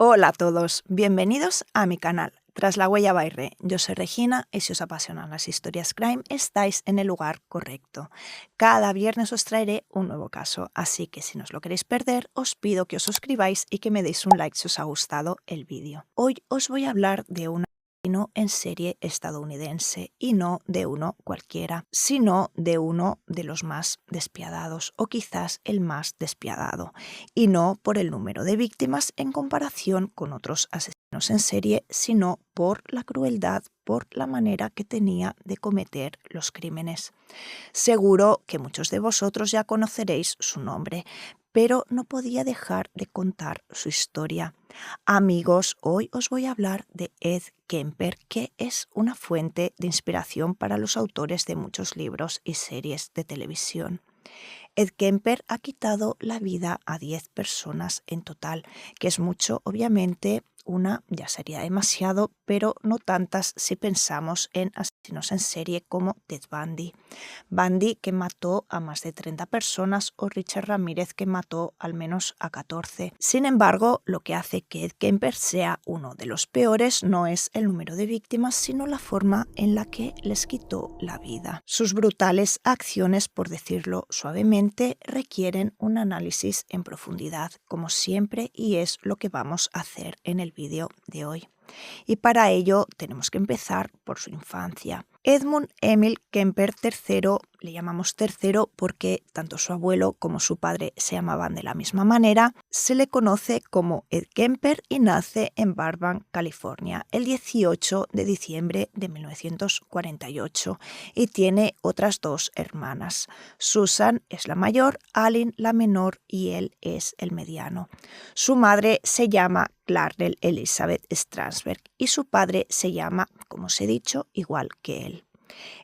Hola a todos, bienvenidos a mi canal Tras la Huella by Re. Yo soy Regina y si os apasionan las historias crime, estáis en el lugar correcto. Cada viernes os traeré un nuevo caso, así que si no os lo queréis perder, os pido que os suscribáis y que me deis un like si os ha gustado el vídeo. Hoy os voy a hablar de un asesino en serie estadounidense y no de uno cualquiera, sino de uno de los más despiadados o quizás el más despiadado, y no por el número de víctimas en comparación con otros asesinos en serie, sino por la crueldad, por la manera que tenía de cometer los crímenes. Seguro que muchos de vosotros ya conoceréis su nombre, pero no podía dejar de contar su historia. Amigos, hoy os voy a hablar de Ed Kemper, que es una fuente de inspiración para los autores de muchos libros y series de televisión. Ed Kemper ha quitado la vida a 10 personas en total, que es mucho, obviamente. Una ya sería demasiado, pero no tantas si pensamos en asesinos en serie como Ted Bundy. Bundy, que mató a más de 30 personas, o Richard Ramírez, que mató al menos a 14. Sin embargo, lo que hace que Ed Kemper sea uno de los peores no es el número de víctimas, sino la forma en la que les quitó la vida. Sus brutales acciones, por decirlo suavemente, requieren un análisis en profundidad, como siempre, y es lo que vamos a hacer en el vídeo de hoy. Y para ello tenemos que empezar por su infancia. Edmund Emil Kemper III, le llamamos tercero porque tanto su abuelo como su padre se llamaban de la misma manera, se le conoce como Ed Kemper y nace en Burbank, California, el 18 de diciembre de 1948 y tiene otras dos hermanas. Susan es la mayor, Aline la menor y él es el mediano. Su madre se llama Clarnell Elizabeth Strasberg y su padre se llama, como os he dicho, igual que él.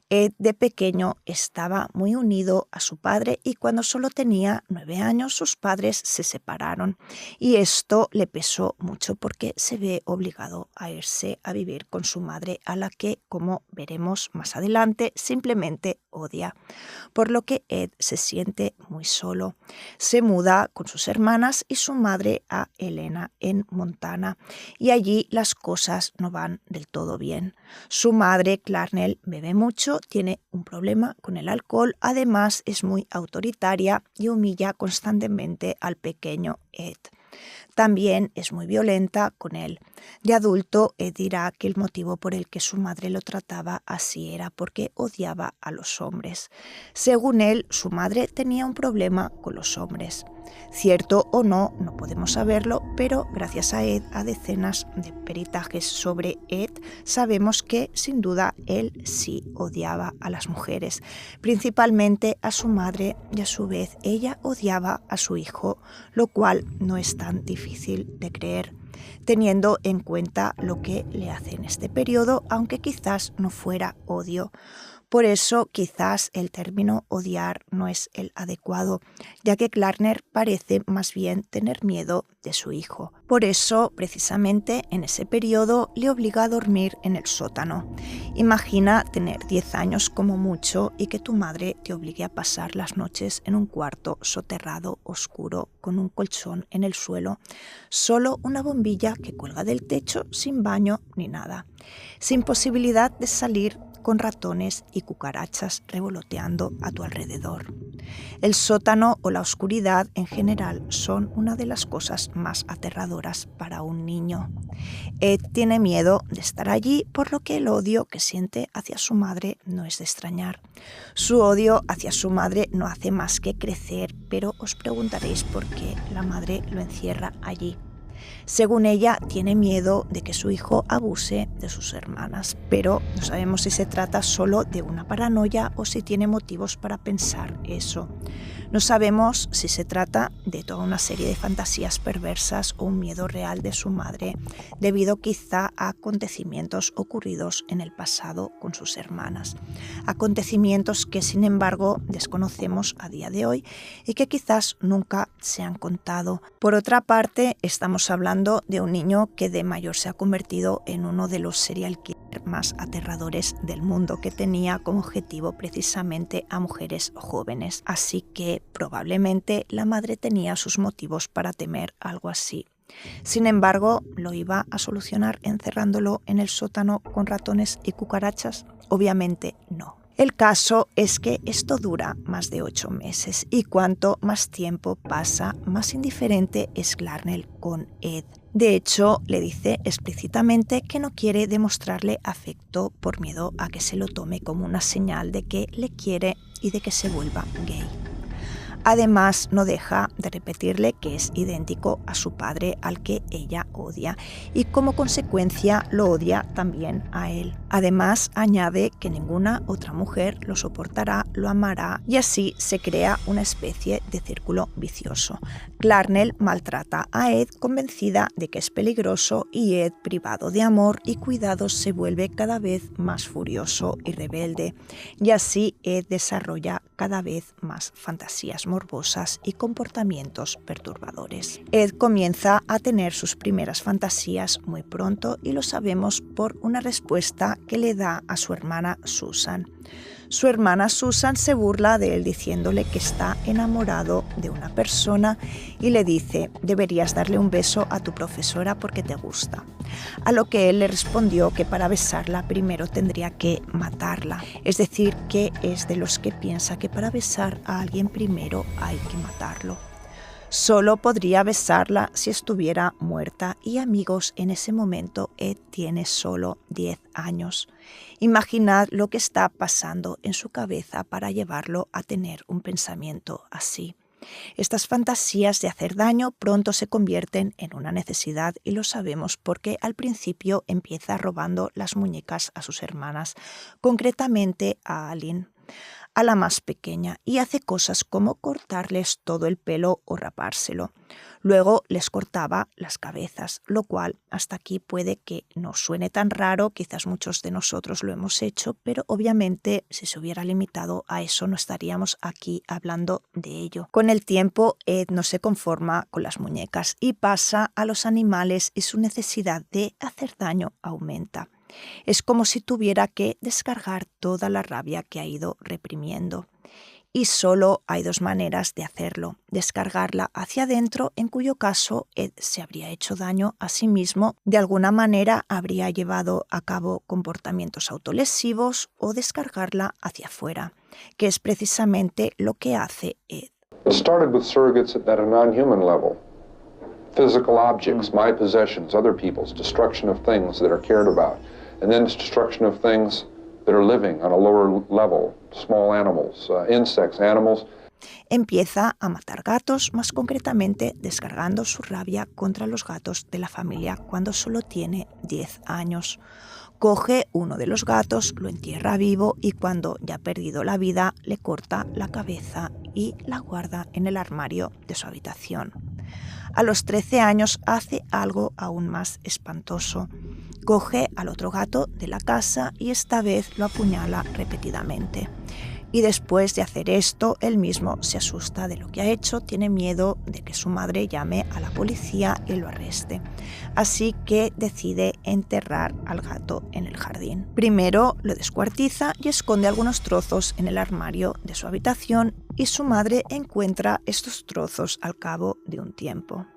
Ed de pequeño estaba muy unido a su padre y cuando solo tenía 9 años sus padres se separaron y esto le pesó mucho porque se ve obligado a irse a vivir con su madre, a la que, como veremos más adelante, simplemente odia, por lo que Ed se siente muy solo. Se muda con sus hermanas y su madre a Helena en Montana y allí las cosas no van del todo bien. Su madre, Clarnell, bebe mucho, tiene un problema con el alcohol, además es muy autoritaria y humilla constantemente al pequeño Ed. También es muy violenta con él. De adulto, Ed dirá que el motivo por el que su madre lo trataba así era porque odiaba a los hombres. Según él, su madre tenía un problema con los hombres. Cierto o no, no podemos saberlo, pero gracias a Ed, a decenas de peritajes sobre Ed, sabemos que sin duda él sí odiaba a las mujeres, principalmente a su madre, y a su vez ella odiaba a su hijo, lo cual no es tan difícil de creer, teniendo en cuenta lo que le hace en este periodo, aunque quizás no fuera odio. Por eso quizás el término odiar no es el adecuado, ya que Clarnell parece más bien tener miedo de su hijo. Por eso, precisamente en ese periodo, le obliga a dormir en el sótano. Imagina tener 10 años como mucho y que tu madre te obligue a pasar las noches en un cuarto soterrado, oscuro, con un colchón en el suelo, solo una bombilla que cuelga del techo, sin baño ni nada, sin posibilidad de salir, con ratones y cucarachas revoloteando a tu alrededor. El sótano o la oscuridad en general son una de las cosas más aterradoras para un niño. Ed tiene miedo de estar allí, por lo que el odio que siente hacia su madre no es de extrañar. Su odio hacia su madre no hace más que crecer, pero os preguntaréis por qué la madre lo encierra allí. Según ella, tiene miedo de que su hijo abuse de sus hermanas, pero no sabemos si se trata solo de una paranoia o si tiene motivos para pensar eso. No sabemos si se trata de toda una serie de fantasías perversas o un miedo real de su madre, debido quizá a acontecimientos ocurridos en el pasado con sus hermanas. Acontecimientos que, sin embargo, desconocemos a día de hoy y que quizás nunca se han contado. Por otra parte, estamos hablando de un niño que de mayor se ha convertido en uno de los serial killers más aterradores del mundo, que tenía como objetivo precisamente a mujeres jóvenes. Así que probablemente la madre tenía sus motivos para temer algo así Sin embargo, ¿lo iba a solucionar encerrándolo en el sótano con ratones y cucarachas? Obviamente no. El caso es que esto dura más de 8 meses y cuanto más tiempo pasa, más indiferente es Clarnell con Ed. De hecho, le dice explícitamente que no quiere demostrarle afecto por miedo a que se lo tome como una señal de que le quiere y de que se vuelva gay. Además, no deja de repetirle que es idéntico a su padre al que ella odia y como consecuencia lo odia también a él. Además, añade que ninguna otra mujer lo soportará, lo amará y así se crea una especie de círculo vicioso. Clarnell maltrata a Ed convencida de que es peligroso y Ed, privado de amor y cuidados, se vuelve cada vez más furioso y rebelde. Y así Ed desarrolla cada vez más fantasías morbosas y comportamientos perturbadores. Ed comienza a tener sus primeras fantasías muy pronto y lo sabemos por una respuesta que le da a su hermana Susan. Su hermana Susan se burla de él diciéndole que está enamorado de una persona y le dice: deberías darle un beso a tu profesora porque te gusta. A lo que él le respondió que para besarla primero tendría que matarla. Es decir, que es de los que piensa que para besar a alguien primero hay que matarlo. Solo podría besarla si estuviera muerta y amigos, en ese momento Ed tiene solo 10 años. Imaginad lo que está pasando en su cabeza para llevarlo a tener un pensamiento así. Estas fantasías de hacer daño pronto se convierten en una necesidad y lo sabemos porque al principio empieza robando las muñecas a sus hermanas, concretamente a Aline, a la más pequeña, y hace cosas como cortarles todo el pelo o rapárselo. Luego les cortaba las cabezas, lo cual hasta aquí puede que no suene tan raro, quizás muchos de nosotros lo hemos hecho, pero obviamente si se hubiera limitado a eso no estaríamos aquí hablando de ello. Con el tiempo Ed no se conforma con las muñecas y pasa a los animales y su necesidad de hacer daño aumenta. Es como si tuviera que descargar toda la rabia que ha ido reprimiendo. Y solo hay 2 maneras de hacerlo: descargarla hacia adentro, en cuyo caso Ed se habría hecho daño a sí mismo, de alguna manera habría llevado a cabo comportamientos autolesivos, o descargarla hacia afuera, que es precisamente lo que hace Ed. It started with surrogates at a non-human level. Physical objects, my possessions, other people's, destruction of things that are cared about, and then destruction of things that are living on a lower level, small animals, insects, animals. Empieza a matar gatos, más concretamente descargando su rabia contra los gatos de la familia cuando solo tiene 10 años. Coge uno de los gatos, lo entierra vivo y cuando ya ha perdido la vida le corta la cabeza y la guarda en el armario de su habitación. A los 13 años hace algo aún más espantoso. Coge al otro gato de la casa y esta vez lo apuñala repetidamente. Y después de hacer esto, él mismo se asusta de lo que ha hecho, tiene miedo de que su madre llame a la policía y lo arreste. Así que decide enterrar al gato en el jardín. Primero lo descuartiza y esconde algunos trozos en el armario de su habitación y su madre encuentra estos trozos al cabo de un tiempo.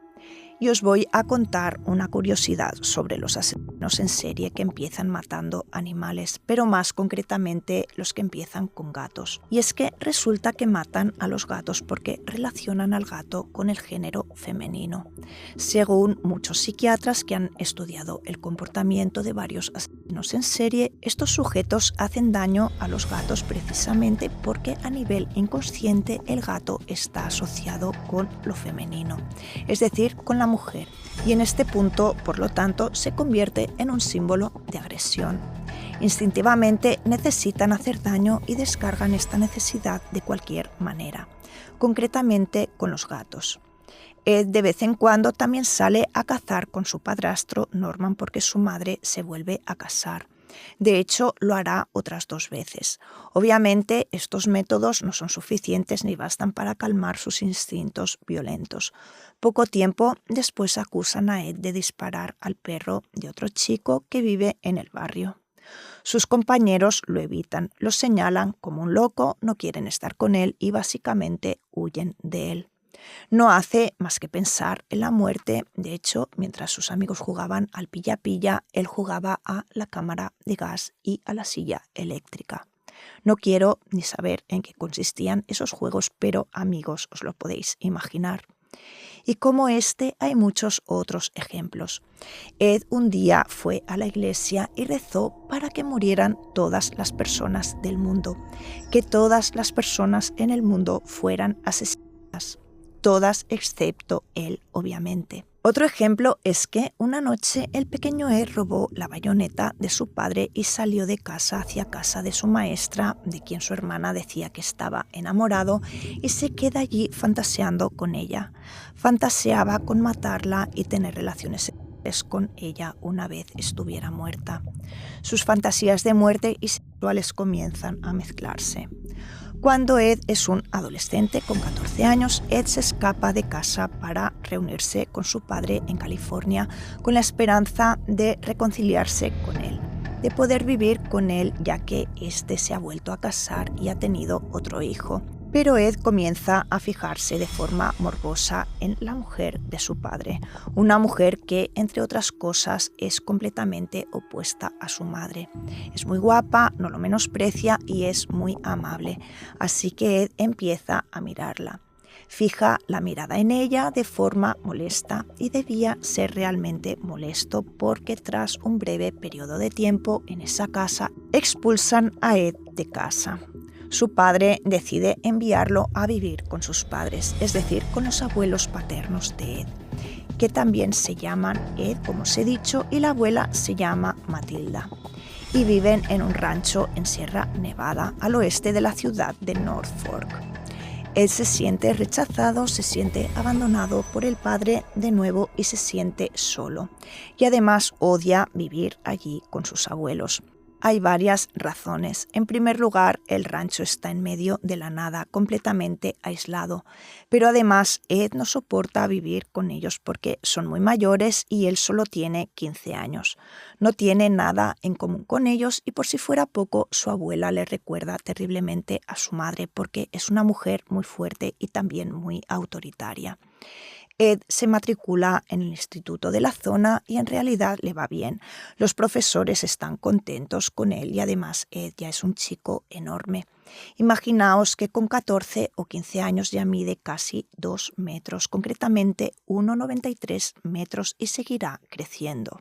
Y os voy a contar una curiosidad sobre los asesinos en serie que empiezan matando animales, pero más concretamente los que empiezan con gatos. Y es que resulta que matan a los gatos porque relacionan al gato con el género femenino. Según muchos psiquiatras que han estudiado el comportamiento de varios asesinos en serie, estos sujetos hacen daño a los gatos precisamente porque a nivel inconsciente el gato está asociado con lo femenino, es decir, con la mujer, y en este punto, por lo tanto, se convierte en un símbolo de agresión. Instintivamente necesitan hacer daño y descargan esta necesidad de cualquier manera, concretamente con los gatos. Ed de vez en cuando también sale a cazar con su padrastro Norman porque su madre se vuelve a casar. De hecho, lo hará otras 2 veces. Obviamente, estos métodos no son suficientes ni bastan para calmar sus instintos violentos. Poco tiempo después acusan a Ed de disparar al perro de otro chico que vive en el barrio. Sus compañeros lo evitan, lo señalan como un loco, no quieren estar con él y básicamente huyen de él. No hace más que pensar en la muerte. De hecho, mientras sus amigos jugaban al pilla-pilla, él jugaba a la cámara de gas y a la silla eléctrica. No quiero ni saber en qué consistían esos juegos, pero amigos, os lo podéis imaginar. Y como este hay muchos otros ejemplos. Ed un día fue a la iglesia y rezó para que murieran todas las personas del mundo, que todas las personas en el mundo fueran asesinadas, todas excepto él, obviamente. Otro ejemplo es que una noche el pequeño Ed robó la bayoneta de su padre y salió de casa hacia casa de su maestra, de quien su hermana decía que estaba enamorado, y se queda allí fantaseando con ella. Fantaseaba con matarla y tener relaciones sexuales con ella una vez estuviera muerta. Sus fantasías de muerte y sexuales comienzan a mezclarse. Cuando Ed es un adolescente con 14 años, Ed se escapa de casa para reunirse con su padre en California con la esperanza de reconciliarse con él, de poder vivir con él ya que éste se ha vuelto a casar y ha tenido otro hijo. Pero Ed comienza a fijarse de forma morbosa en la mujer de su padre, una mujer que, entre otras cosas, es completamente opuesta a su madre. Es muy guapa, no lo menosprecia y es muy amable, así que Ed empieza a mirarla. Fija la mirada en ella de forma molesta y debía ser realmente molesto porque tras un breve periodo de tiempo en esa casa expulsan a Ed de casa. Su padre decide enviarlo a vivir con sus padres, es decir, con los abuelos paternos de Ed, que también se llaman Ed, como os he dicho, y la abuela se llama Matilda. Y viven en un rancho en Sierra Nevada, al oeste de la ciudad de North Fork. Ed se siente rechazado, se siente abandonado por el padre de nuevo y se siente solo. Y además odia vivir allí con sus abuelos. Hay varias razones. En primer lugar, el rancho está en medio de la nada, completamente aislado. Pero además, Ed no soporta vivir con ellos porque son muy mayores y él solo tiene 15 años. No tiene nada en común con ellos y por si fuera poco, su abuela le recuerda terriblemente a su madre porque es una mujer muy fuerte y también muy autoritaria. Ed se matricula en el instituto de la zona y en realidad le va bien. Los profesores están contentos con él y además Ed ya es un chico enorme. Imaginaos que con 14 o 15 años ya mide casi 2 metros, concretamente 1,93 metros y seguirá creciendo.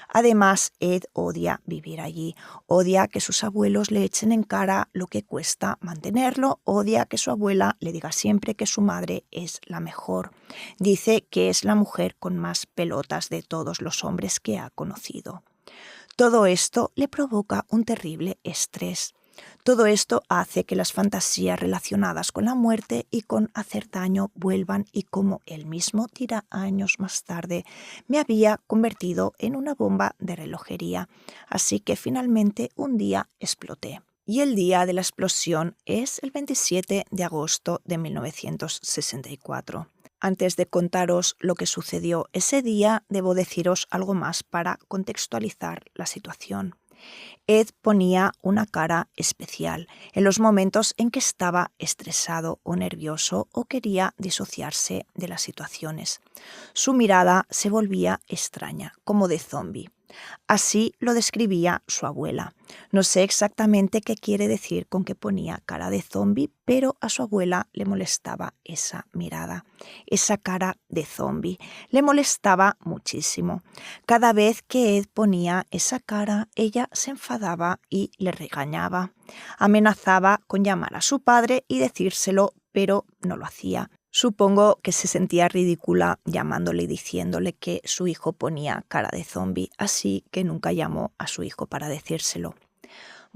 Además, Ed odia vivir allí, odia que sus abuelos le echen en cara lo que cuesta mantenerlo, odia que su abuela le diga siempre que su madre es la mejor. Dice que es la mujer con más pelotas de todos los hombres que ha conocido. Todo esto le provoca un terrible estrés. Todo esto hace que las fantasías relacionadas con la muerte y con hacer daño vuelvan y, como él mismo dirá años más tarde, me había convertido en una bomba de relojería, así que finalmente un día exploté. Y el día de la explosión es el 27 de agosto de 1964. Antes de contaros lo que sucedió ese día, debo deciros algo más para contextualizar la situación. Ed ponía una cara especial en los momentos en que estaba estresado o nervioso o quería disociarse de las situaciones. Su mirada se volvía extraña, como de zombi. Así lo describía su abuela. No sé exactamente qué quiere decir con que ponía cara de zombi, pero a su abuela le molestaba esa mirada, esa cara de zombi. Le molestaba muchísimo. Cada vez que Ed ponía esa cara, ella se enfadaba y le regañaba. Amenazaba con llamar a su padre y decírselo, pero no lo hacía. Supongo que se sentía ridícula llamándole y diciéndole que su hijo ponía cara de zombi, así que nunca llamó a su hijo para decírselo.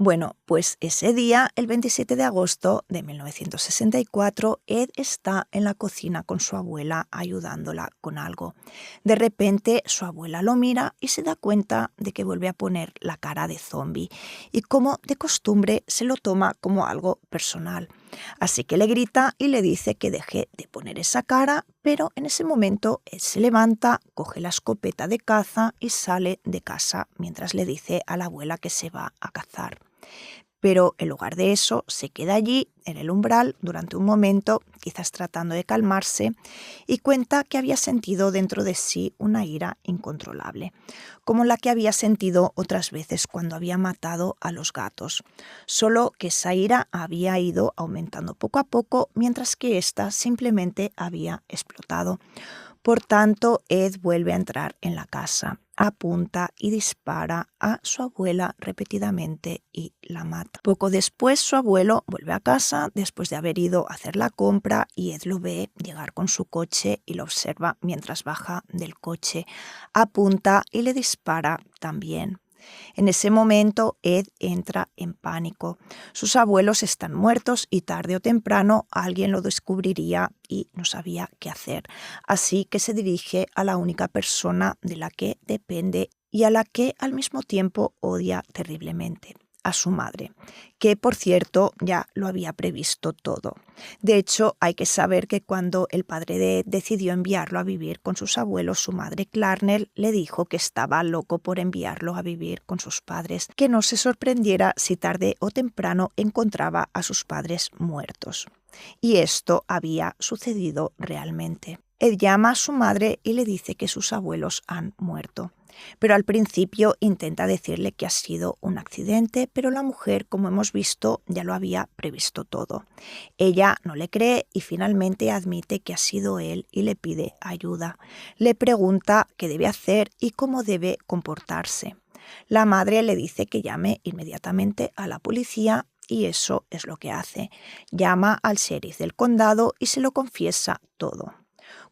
Bueno, pues ese día, el 27 de agosto de 1964, Ed está en la cocina con su abuela ayudándola con algo. De repente, su abuela lo mira y se da cuenta de que vuelve a poner la cara de zombi y, como de costumbre, se lo toma como algo personal. Así que le grita y le dice que deje de poner esa cara, pero en ese momento Ed se levanta, coge la escopeta de caza y sale de casa mientras le dice a la abuela que se va a cazar. Pero en lugar de eso, se queda allí, en el umbral, durante un momento, quizás tratando de calmarse, y cuenta que había sentido dentro de sí una ira incontrolable, como la que había sentido otras veces cuando había matado a los gatos, solo que esa ira había ido aumentando poco a poco, mientras que ésta simplemente había explotado. Por tanto, Ed vuelve a entrar en la casa, apunta y dispara a su abuela repetidamente y la mata. Poco después, su abuelo vuelve a casa después de haber ido a hacer la compra y Ed lo ve llegar con su coche y lo observa mientras baja del coche. Apunta y le dispara también. En ese momento, Ed entra en pánico. Sus abuelos están muertos y tarde o temprano alguien lo descubriría y no sabía qué hacer. Así que se dirige a la única persona de la que depende y a la que al mismo tiempo odia terriblemente, a su madre, que por cierto ya lo había previsto todo. De hecho, hay que saber que cuando el padre de Ed decidió enviarlo a vivir con sus abuelos, su madre Clarnell le dijo que estaba loco por enviarlo a vivir con sus padres, que no se sorprendiera si tarde o temprano encontraba a sus padres muertos. Y esto había sucedido realmente. Ed llama a su madre y le dice que sus abuelos han muerto. Pero al principio intenta decirle que ha sido un accidente, pero la mujer, como hemos visto, ya lo había previsto todo. Ella no le cree y finalmente admite que ha sido él y le pide ayuda. Le pregunta qué debe hacer y cómo debe comportarse. La madre le dice que llame inmediatamente a la policía y eso es lo que hace. Llama al sheriff del condado y se lo confiesa todo.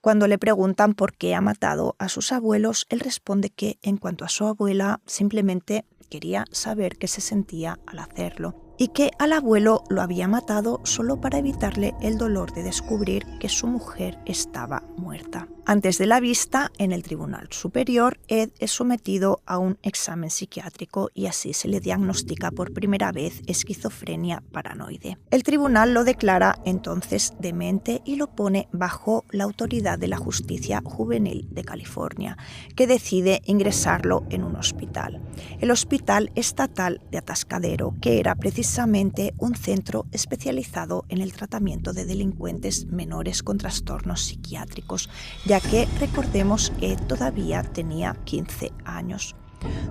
Cuando le preguntan por qué ha matado a sus abuelos, él responde que, en cuanto a su abuela, simplemente quería saber qué se sentía al hacerlo y que al abuelo lo había matado solo para evitarle el dolor de descubrir que su mujer estaba muerta. Antes de la vista, en el Tribunal Superior, Ed es sometido a un examen psiquiátrico y así se le diagnostica por primera vez esquizofrenia paranoide. El tribunal lo declara entonces demente y lo pone bajo la autoridad de la Justicia Juvenil de California, que decide ingresarlo en un hospital, el Hospital Estatal de Atascadero, que era precisamente un centro especializado en el tratamiento de delincuentes menores con trastornos psiquiátricos, ya que recordemos que todavía tenía 15 años.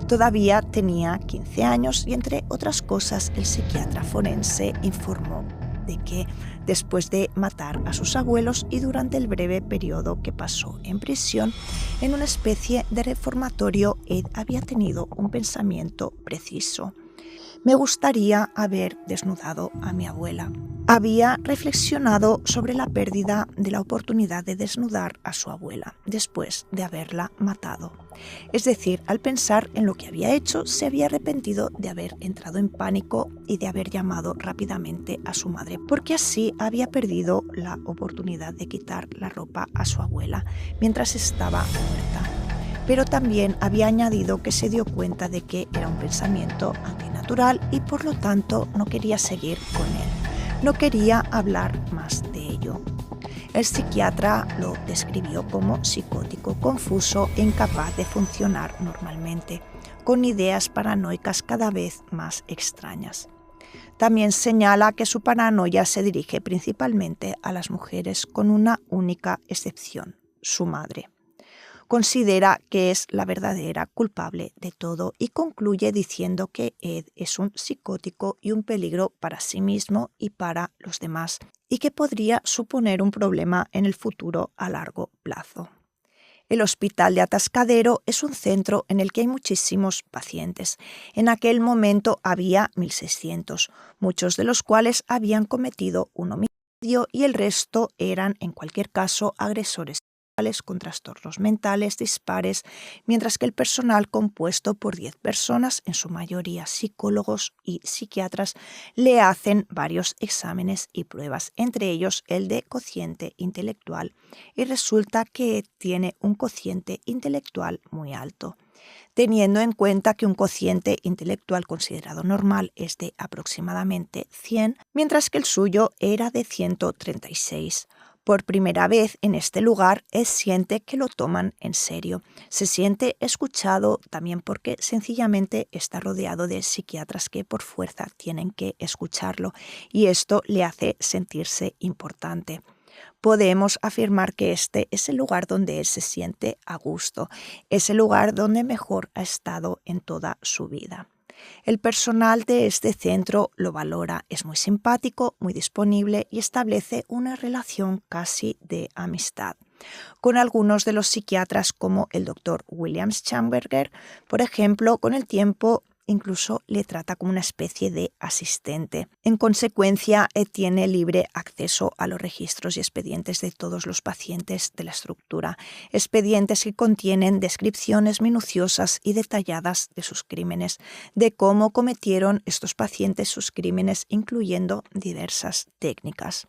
Todavía tenía 15 años y entre otras cosas el psiquiatra forense informó de que después de matar a sus abuelos y durante el breve periodo que pasó en prisión, en una especie de reformatorio, Ed había tenido un pensamiento preciso. Me gustaría haber desnudado a mi abuela. Había reflexionado sobre la pérdida de la oportunidad de desnudar a su abuela después de haberla matado. Es decir, al pensar en lo que había hecho, se había arrepentido de haber entrado en pánico y de haber llamado rápidamente a su madre, porque así había perdido la oportunidad de quitar la ropa a su abuela mientras estaba muerta. Pero también había añadido que se dio cuenta de que era un pensamiento antinatural y por lo tanto no quería seguir con él. No quería hablar más de ello. El psiquiatra lo describió como psicótico, confuso e incapaz de funcionar normalmente, con ideas paranoicas cada vez más extrañas. También señala que su paranoia se dirige principalmente a las mujeres, con una única excepción, su madre. Considera que es la verdadera culpable de todo y concluye diciendo que Ed es un psicótico y un peligro para sí mismo y para los demás, y que podría suponer un problema en el futuro a largo plazo. El Hospital de Atascadero es un centro en el que hay muchísimos pacientes. En aquel momento había 1.600, muchos de los cuales habían cometido un homicidio y el resto eran, en cualquier caso, agresores con trastornos mentales dispares, mientras que el personal, compuesto por 10 personas, en su mayoría psicólogos y psiquiatras, le hacen varios exámenes y pruebas, entre ellos el de cociente intelectual, y resulta que tiene un cociente intelectual muy alto. Teniendo en cuenta que un cociente intelectual considerado normal es de aproximadamente 100, mientras que el suyo era de 136. Por primera vez en este lugar, Ed siente que lo toman en serio. Se siente escuchado también porque sencillamente está rodeado de psiquiatras que por fuerza tienen que escucharlo y esto le hace sentirse importante. Podemos afirmar que este es el lugar donde él se siente a gusto, es el lugar donde mejor ha estado en toda su vida. El personal de este centro lo valora, es muy simpático, muy disponible y establece una relación casi de amistad. Con algunos de los psiquiatras como el Dr. William Schamberger, por ejemplo, con el tiempo incluso le trata como una especie de asistente. En consecuencia, tiene libre acceso a los registros y expedientes de todos los pacientes de la estructura, expedientes que contienen descripciones minuciosas y detalladas de sus crímenes, de cómo cometieron estos pacientes sus crímenes, incluyendo diversas técnicas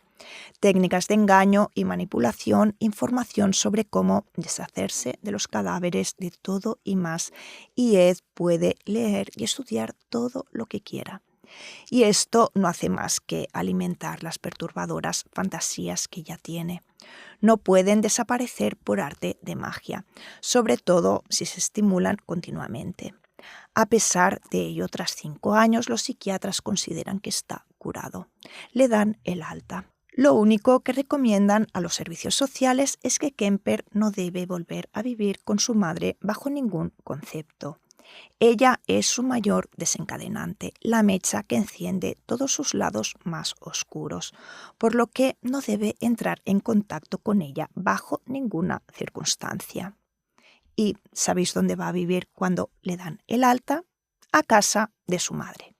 de engaño y manipulación, información sobre cómo deshacerse de los cadáveres, de todo y más, y Ed puede leer y estudiar todo lo que quiera. Y esto no hace más que alimentar las perturbadoras fantasías que ya tiene. No pueden desaparecer por arte de magia, sobre todo si se estimulan continuamente. A pesar de ello, tras 5 años, los psiquiatras consideran que está curado. Le dan el alta. Lo único que recomiendan a los servicios sociales es que Kemper no debe volver a vivir con su madre bajo ningún concepto. Ella es su mayor desencadenante, la mecha que enciende todos sus lados más oscuros, por lo que no debe entrar en contacto con ella bajo ninguna circunstancia. ¿Y sabéis dónde va a vivir cuando le dan el alta? A casa de su madre.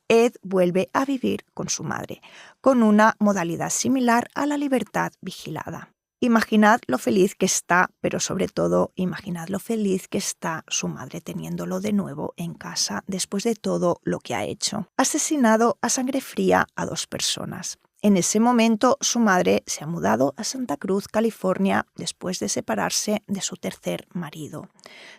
Ed vuelve a vivir con su madre, con una modalidad similar a la libertad vigilada. Imaginad lo feliz que está, pero sobre todo imaginad lo feliz que está su madre teniéndolo de nuevo en casa después de todo lo que ha hecho. Asesinado a sangre fría a 2 personas. En ese momento, su madre se ha mudado a Santa Cruz, California, después de separarse de su tercer marido.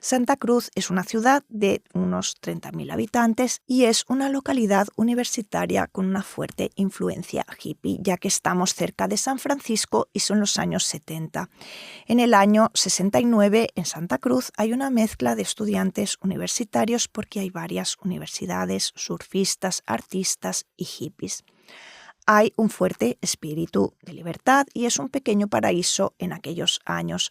Santa Cruz es una ciudad de unos 30.000 habitantes y es una localidad universitaria con una fuerte influencia hippie, ya que estamos cerca de San Francisco y son los años 70. En el año 69, en Santa Cruz, hay una mezcla de estudiantes universitarios porque hay varias universidades, surfistas, artistas y hippies. Hay un fuerte espíritu de libertad y es un pequeño paraíso en aquellos años.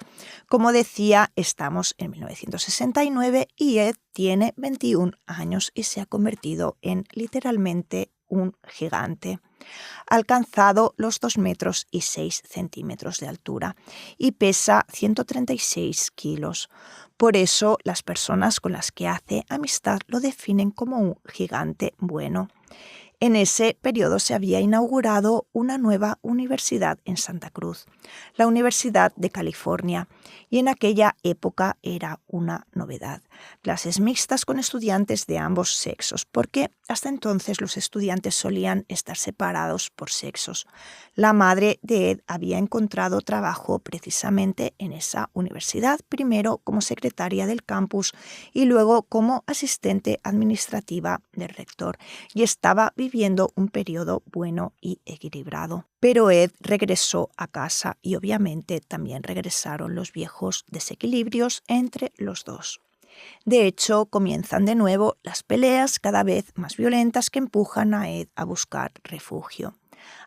Como decía, estamos en 1969 y Ed tiene 21 años y se ha convertido en literalmente un gigante. Ha alcanzado los 2 metros y 6 centímetros de altura y pesa 136 kilos. Por eso las personas con las que hace amistad lo definen como un gigante bueno. En ese periodo se había inaugurado una nueva universidad en Santa Cruz, la Universidad de California, y en aquella época era una novedad. Clases mixtas con estudiantes de ambos sexos, porque hasta entonces los estudiantes solían estar separados por sexos. La madre de Ed había encontrado trabajo precisamente en esa universidad, primero como secretaria del campus y luego como asistente administrativa del rector, y estaba viviendo un periodo bueno y equilibrado. Pero Ed regresó a casa y obviamente también regresaron los viejos desequilibrios entre los dos. De hecho, comienzan de nuevo las peleas cada vez más violentas que empujan a Ed a buscar refugio.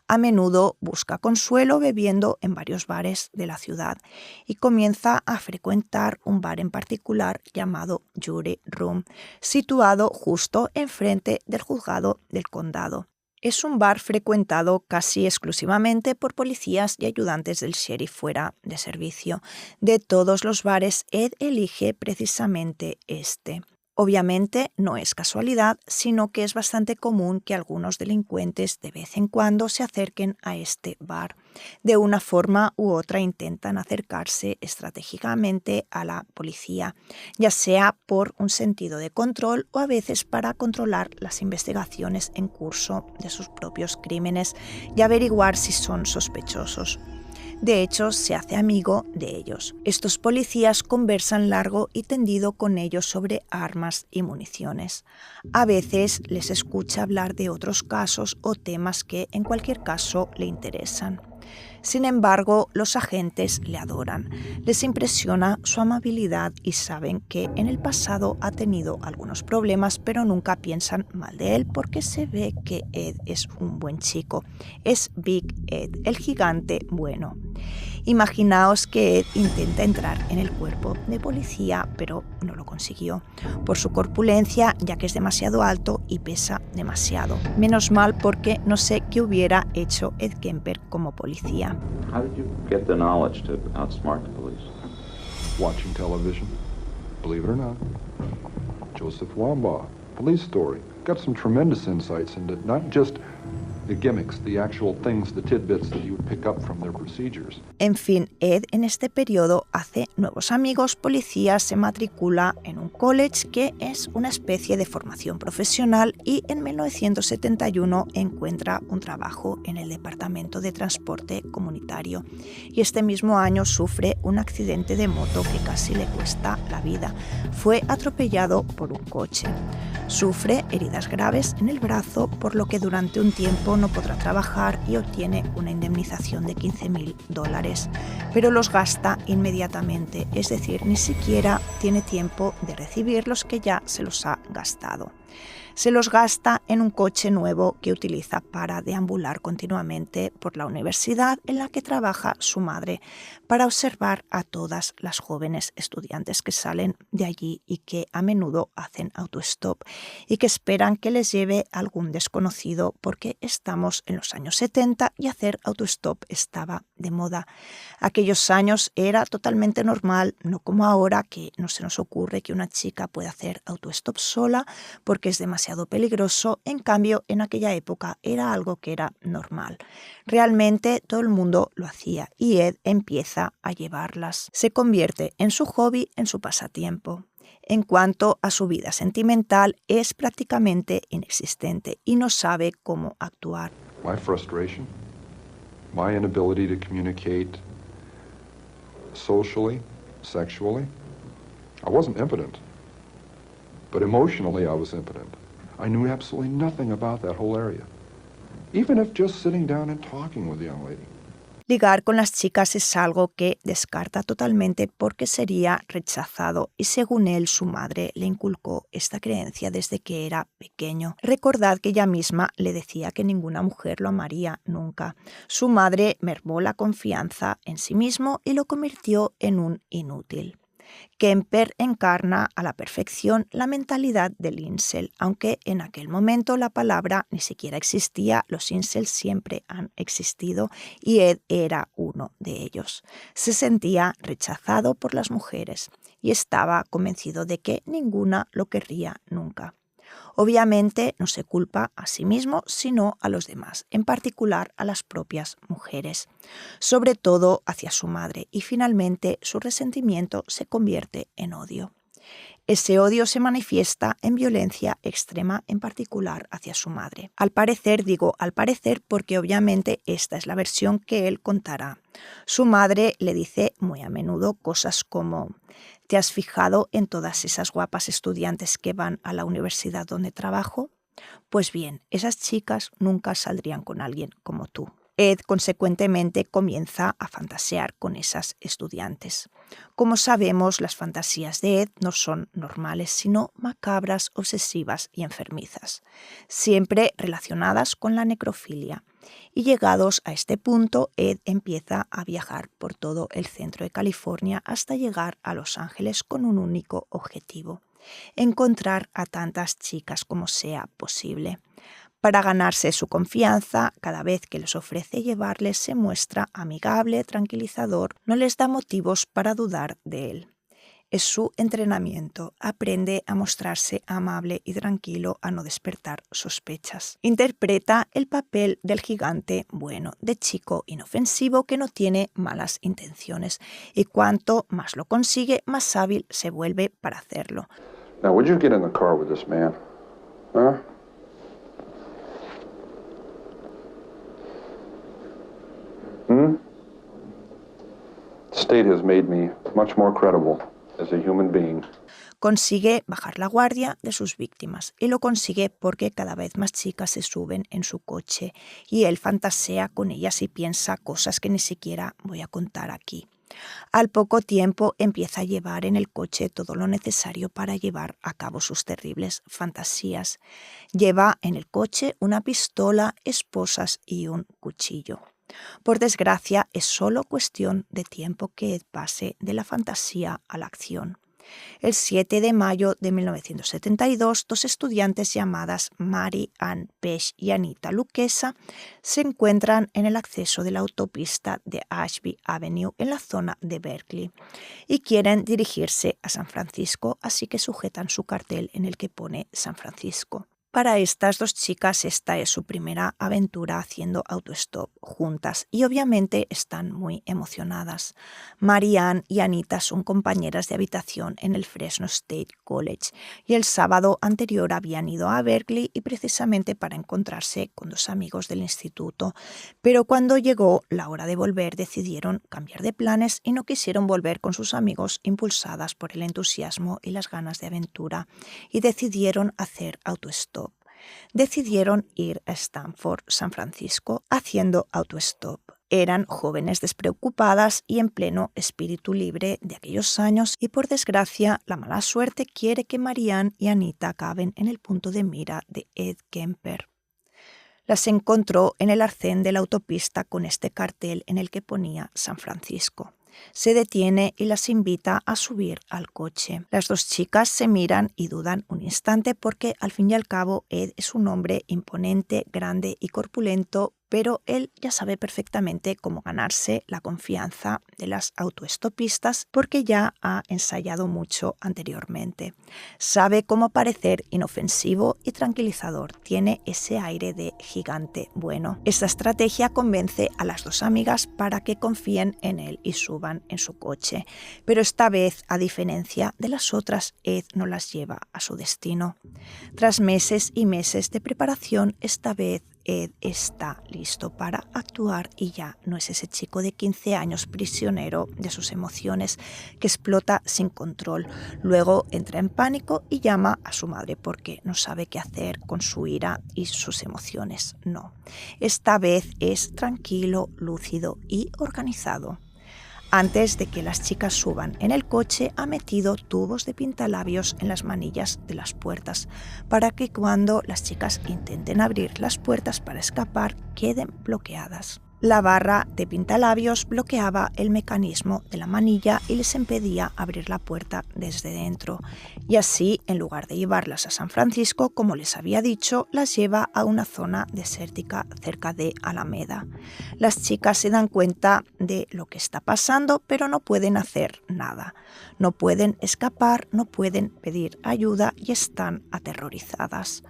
A menudo busca consuelo bebiendo en varios bares de la ciudad y comienza a frecuentar un bar en particular llamado Jury Room, situado justo enfrente del juzgado del condado. Es un bar frecuentado casi exclusivamente por policías y ayudantes del sheriff fuera de servicio. De todos los bares, Ed elige precisamente este. Obviamente no es casualidad, sino que es bastante común que algunos delincuentes de vez en cuando se acerquen a este bar. De una forma u otra intentan acercarse estratégicamente a la policía, ya sea por un sentido de control o a veces para controlar las investigaciones en curso de sus propios crímenes y averiguar si son sospechosos. De hecho, se hace amigo de ellos. Estos policías conversan largo y tendido con ellos sobre armas y municiones. A veces les escucha hablar de otros casos o temas que en cualquier caso le interesan. Sin embargo, los agentes le adoran, les impresiona su amabilidad y saben que en el pasado ha tenido algunos problemas, pero nunca piensan mal de él porque se ve que Ed es un buen chico. Es Big Ed, el gigante bueno. Imaginaos que Ed intenta entrar en el cuerpo de policía, pero no lo consiguió, por su corpulencia, ya que es demasiado alto y pesa demasiado. Menos mal, porque no sé qué hubiera hecho Ed Kemper como policía. How did you get the knowledge to outsmart the police? Watching television, believe it or not. Joseph Wambaugh, Police Story. Got some tremendous insights into not just the gimmicks, the actual things, the tidbits that you would pick up from their procedures. En fin, Ed en este periodo hace nuevos amigos policías, se matricula en un college que es una especie de formación profesional y en 1971 encuentra un trabajo en el Departamento de Transporte Comunitario. Y este mismo año sufre un accidente de moto que casi le cuesta la vida. Fue atropellado por un coche. Sufre heridas graves en el brazo, por lo que durante un tiempo no podrá trabajar y obtiene una indemnización de $15,000, pero los gasta inmediatamente, es decir, ni siquiera tiene tiempo de recibir los que ya se los ha gastado. Se los gasta en un coche nuevo que utiliza para deambular continuamente por la universidad en la que trabaja su madre, para observar a todas las jóvenes estudiantes que salen de allí y que a menudo hacen autostop y que esperan que les lleve algún desconocido, porque estamos en los años 70 y hacer autostop estaba de moda. Aquellos años era totalmente normal, no como ahora, que no se nos ocurre que una chica pueda hacer autostop sola porque es demasiado peligroso. En cambio, en aquella época era algo que era normal. Realmente todo el mundo lo hacía y Ed empieza a llevarlas. Se convierte en su hobby, en su pasatiempo. En cuanto a su vida sentimental, es prácticamente inexistente y no sabe cómo actuar. My frustration, my inability to communicate socially, sexually. I wasn't impotent, but emotionally I was impotent. I knew absolutely nothing about that whole area, even if just sitting down and talking with the young lady. Ligar con las chicas es algo que descarta totalmente porque sería rechazado y según él su madre le inculcó esta creencia desde que era pequeño. Recordad que ella misma le decía que ninguna mujer lo amaría nunca. Su madre mermó la confianza en sí mismo y lo convirtió en un inútil. Kemper encarna a la perfección la mentalidad del incel, aunque en aquel momento la palabra ni siquiera existía. Los incels siempre han existido y Ed era uno de ellos. Se sentía rechazado por las mujeres y estaba convencido de que ninguna lo querría nunca. Obviamente no se culpa a sí mismo, sino a los demás, en particular a las propias mujeres, sobre todo hacia su madre, y finalmente su resentimiento se convierte en odio. Ese odio se manifiesta en violencia extrema, en particular hacia su madre. Al parecer, digo al parecer porque obviamente esta es la versión que él contará. Su madre le dice muy a menudo cosas como: ¿te has fijado en todas esas guapas estudiantes que van a la universidad donde trabajo? Pues bien, esas chicas nunca saldrían con alguien como tú. Ed, consecuentemente, comienza a fantasear con esas estudiantes. Como sabemos, las fantasías de Ed no son normales, sino macabras, obsesivas y enfermizas, siempre relacionadas con la necrofilia. Y llegados a este punto, Ed empieza a viajar por todo el centro de California hasta llegar a Los Ángeles con un único objetivo: encontrar a tantas chicas como sea posible. Para ganarse su confianza, cada vez que les ofrece llevarles se muestra amigable, tranquilizador, no les da motivos para dudar de él. Es su entrenamiento. Aprende a mostrarse amable y tranquilo, a no despertar sospechas. Interpreta el papel del gigante bueno, de chico inofensivo que no tiene malas intenciones, y cuanto más lo consigue, más hábil se vuelve para hacerlo. Now, would you get in the car with this man? Huh? The state has made me much more credible as a human being. Consigue bajar la guardia de sus víctimas y lo consigue porque cada vez más chicas se suben en su coche y él fantasea con ellas y piensa cosas que ni siquiera voy a contar aquí. Al poco tiempo empieza a llevar en el coche todo lo necesario para llevar a cabo sus terribles fantasías. Lleva en el coche una pistola, esposas y un cuchillo. Por desgracia, es solo cuestión de tiempo que Ed pase de la fantasía a la acción. El 7 de mayo de 1972, dos estudiantes llamadas Mary Ann Pesch y Anita Luquesa se encuentran en el acceso de la autopista de Ashby Avenue en la zona de Berkeley y quieren dirigirse a San Francisco, así que sujetan su cartel en el que pone San Francisco. Para estas dos chicas esta es su primera aventura haciendo autostop juntas y obviamente están muy emocionadas. Mary Ann y Anita son compañeras de habitación en el Fresno State College y el sábado anterior habían ido a Berkeley y precisamente para encontrarse con dos amigos del instituto, pero cuando llegó la hora de volver decidieron cambiar de planes y no quisieron volver con sus amigos impulsadas por el entusiasmo y las ganas de aventura y decidieron hacer autostop. Decidieron ir a Stanford, San Francisco, haciendo autostop. Eran jóvenes despreocupadas y en pleno espíritu libre de aquellos años y por desgracia la mala suerte quiere que Mary Ann y Anita acaben en el punto de mira de Ed Kemper. Las encontró en el arcén de la autopista con este cartel en el que ponía San Francisco. Se detiene y las invita a subir al coche. Las dos chicas se miran y dudan un instante porque al fin y al cabo Ed es un hombre imponente, grande y corpulento, pero él ya sabe perfectamente cómo ganarse la confianza de las autoestopistas porque ya ha ensayado mucho anteriormente. Sabe cómo parecer inofensivo y tranquilizador. Tiene ese aire de gigante bueno. Esta estrategia convence a las dos amigas para que confíen en él y suban en su coche. Pero esta vez, a diferencia de las otras, Ed no las lleva a su destino. Tras meses y meses de preparación, esta vez Ed está listo para actuar y ya no es ese chico de 15 años prisionero de sus emociones que explota sin control. Luego entra en pánico y llama a su madre porque no sabe qué hacer con su ira y sus emociones. No, esta vez es tranquilo, lúcido y organizado. Antes de que las chicas suban en el coche, ha metido tubos de pintalabios en las manillas de las puertas para que cuando las chicas intenten abrir las puertas para escapar, queden bloqueadas. La barra de pintalabios bloqueaba el mecanismo de la manilla y les impedía abrir la puerta desde dentro. Y así, en lugar de llevarlas a San Francisco, como les había dicho, las lleva a una zona desértica cerca de Alameda. Las chicas se dan cuenta de lo que está pasando, pero no pueden hacer nada. No pueden escapar, no pueden pedir ayuda y están aterrorizadas.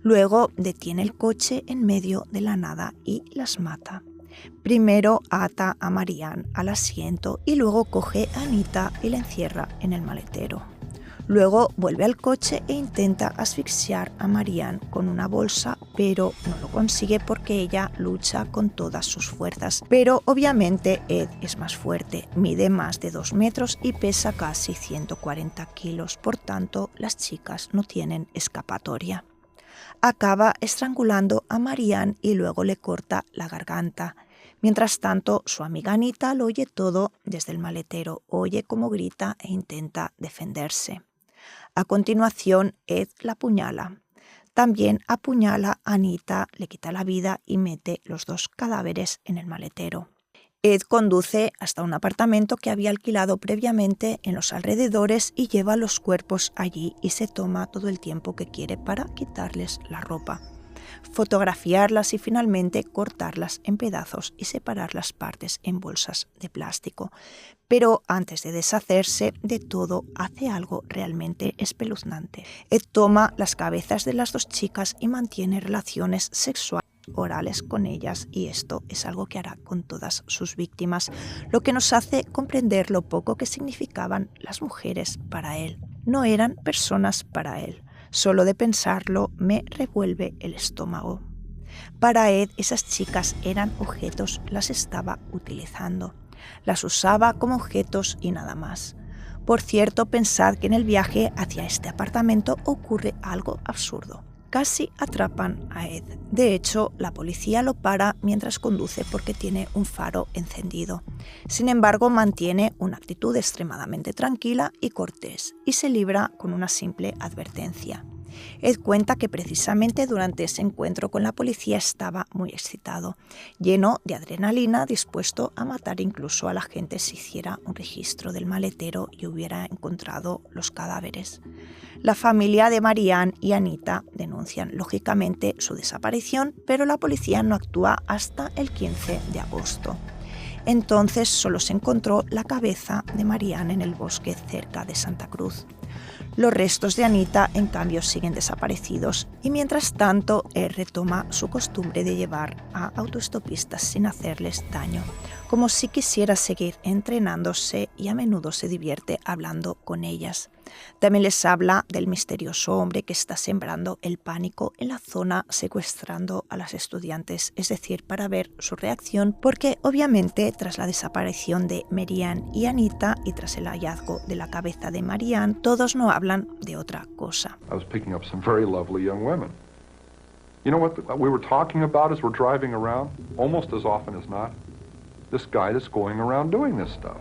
Luego detiene el coche en medio de la nada y las mata. Primero ata a Mary Ann al asiento y luego coge a Anita y la encierra en el maletero. Luego vuelve al coche e intenta asfixiar a Mary Ann con una bolsa, pero no lo consigue porque ella lucha con todas sus fuerzas. Pero obviamente Ed es más fuerte, mide más de 2 metros y pesa casi 140 kilos, por tanto las chicas no tienen escapatoria. Acaba estrangulando a Mary Ann y luego le corta la garganta. Mientras tanto, su amiga Anita lo oye todo desde el maletero, oye cómo grita e intenta defenderse. A continuación, Ed la apuñala. También apuñala a Anita, le quita la vida y mete los 2 cadáveres en el maletero. Ed conduce hasta un apartamento que había alquilado previamente en los alrededores y lleva los cuerpos allí y se toma todo el tiempo que quiere para quitarles la ropa, fotografiarlas y finalmente cortarlas en pedazos y separar las partes en bolsas de plástico. Pero antes de deshacerse de todo, hace algo realmente espeluznante. Ed toma las cabezas de las 2 chicas y mantiene relaciones sexuales orales con ellas, y esto es algo que hará con todas sus víctimas, lo que nos hace comprender lo poco que significaban las mujeres para él. No eran personas para él. Solo de pensarlo me revuelve el estómago. Para Ed, esas chicas eran objetos, las estaba utilizando. Las usaba como objetos y nada más. Por cierto, pensad que en el viaje hacia este apartamento ocurre algo absurdo. Casi atrapan a Ed. De hecho, la policía lo para mientras conduce porque tiene un faro encendido. Sin embargo, mantiene una actitud extremadamente tranquila y cortés y se libra con una simple advertencia. Ed cuenta que precisamente durante ese encuentro con la policía estaba muy excitado, lleno de adrenalina, dispuesto a matar incluso a la gente si hiciera un registro del maletero y hubiera encontrado los cadáveres. La familia de Marianne y Anita denuncian lógicamente su desaparición, pero la policía no actúa hasta el 15 de agosto. Entonces solo se encontró la cabeza de Marianne en el bosque cerca de Santa Cruz. Los restos de Anita, en cambio, siguen desaparecidos y mientras tanto él retoma su costumbre de llevar a autoestopistas sin hacerles daño, como si quisiera seguir entrenándose y a menudo se divierte hablando con ellas. También les habla del misterioso hombre que está sembrando el pánico en la zona secuestrando a las estudiantes, es decir, para ver su reacción, porque obviamente tras la desaparición de Marianne y Anita y tras el hallazgo de la cabeza de Marianne, todos no hablan de otra cosa. I was picking up some very lovely young women. You know what we were talking about as we're driving around? Almost as often as not, this guy that's going around doing this stuff.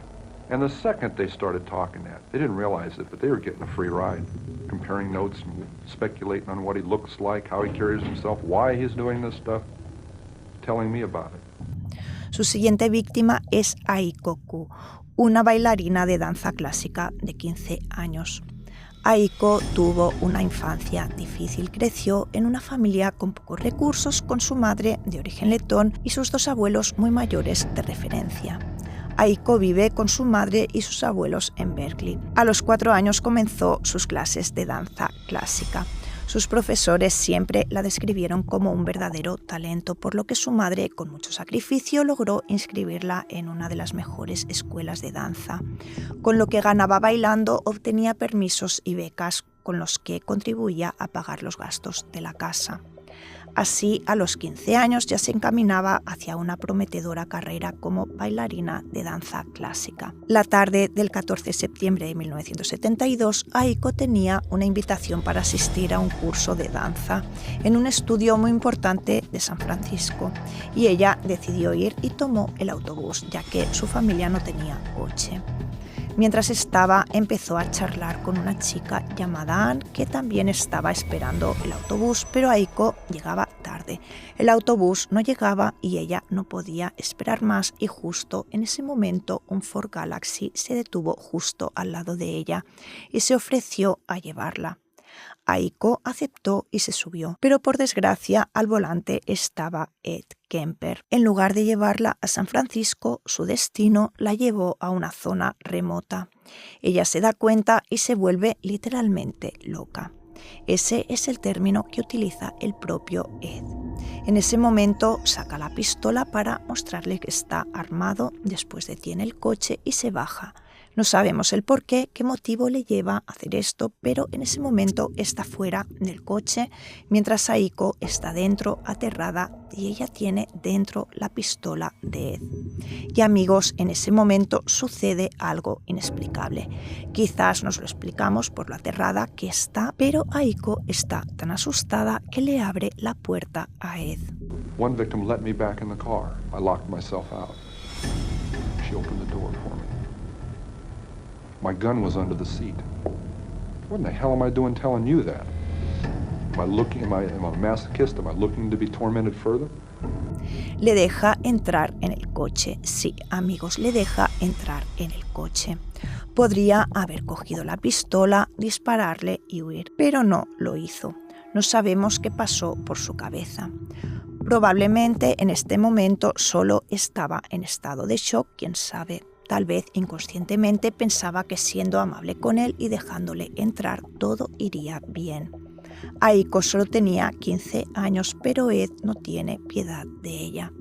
And the second they started talking that, they didn't realize it, but they were getting a free ride, comparing notes and speculating on what he looks like, how he carries himself, why he's doing this stuff, telling me about it. Su siguiente víctima es Aiko Koo, una bailarina de danza clásica de 15 años. Aiko tuvo una infancia difícil, creció en una familia con pocos recursos, con su madre de origen letón y sus dos abuelos muy mayores de referencia. Aiko vive con su madre y sus abuelos en Berkeley. A los 4 años comenzó sus clases de danza clásica. Sus profesores siempre la describieron como un verdadero talento, por lo que su madre, con mucho sacrificio, logró inscribirla en una de las mejores escuelas de danza. Con lo que ganaba bailando, obtenía permisos y becas con los que contribuía a pagar los gastos de la casa. Así, a los 15 años ya se encaminaba hacia una prometedora carrera como bailarina de danza clásica. La tarde del 14 de septiembre de 1972, Aiko tenía una invitación para asistir a un curso de danza en un estudio muy importante de San Francisco, y ella decidió ir y tomó el autobús, ya que su familia no tenía coche. Mientras estaba, empezó a charlar con una chica llamada Anne, que también estaba esperando el autobús, pero Aiko llegaba tarde. El autobús no llegaba y ella no podía esperar más, y justo en ese momento un Ford Galaxy se detuvo justo al lado de ella y se ofreció a llevarla. Aiko aceptó y se subió, pero por desgracia al volante estaba Ed Kemper. En lugar de llevarla a San Francisco, su destino la llevó a una zona remota. Ella se da cuenta y se vuelve literalmente loca. Ese es el término que utiliza el propio Ed. En ese momento saca la pistola para mostrarle que está armado, después detiene el coche y se baja. No sabemos el por qué motivo le lleva a hacer esto, pero en ese momento está fuera del coche, mientras Aiko está dentro, aterrada, y ella tiene dentro la pistola de Ed. Y amigos, en ese momento sucede algo inexplicable. Quizás nos lo explicamos por lo aterrada que está, pero Aiko está tan asustada que le abre la puerta a Ed. One victim let me back in the car. I locked myself out. She opened the door for me. My gun was under the seat. What in the hell am I doing telling you that? Am I a masochist? Am I looking to be tormented further? Le deja entrar en el coche. Sí, amigos, le deja entrar en el coche. Podría haber cogido la pistola, dispararle y huir, pero no lo hizo. No sabemos qué pasó por su cabeza. Probablemente en este momento solo estaba en estado de shock, quién sabe. Tal vez inconscientemente pensaba que siendo amable con él y dejándole entrar todo iría bien. Aiko solo tenía 15 años, pero Ed no tiene piedad de ella.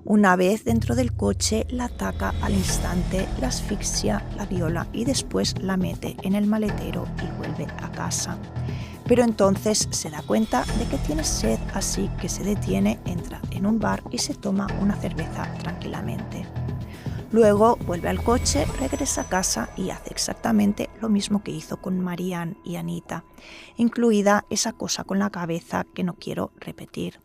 Una vez dentro del coche, la ataca al instante, la asfixia, la viola y después la mete en el maletero y vuelve a casa. Pero entonces se da cuenta de que tiene sed, así que se detiene, entra en un bar y se toma una cerveza tranquilamente. Luego vuelve al coche, regresa a casa y hace exactamente lo mismo que hizo con Marianne y Anita, incluida esa cosa con la cabeza que no quiero repetir.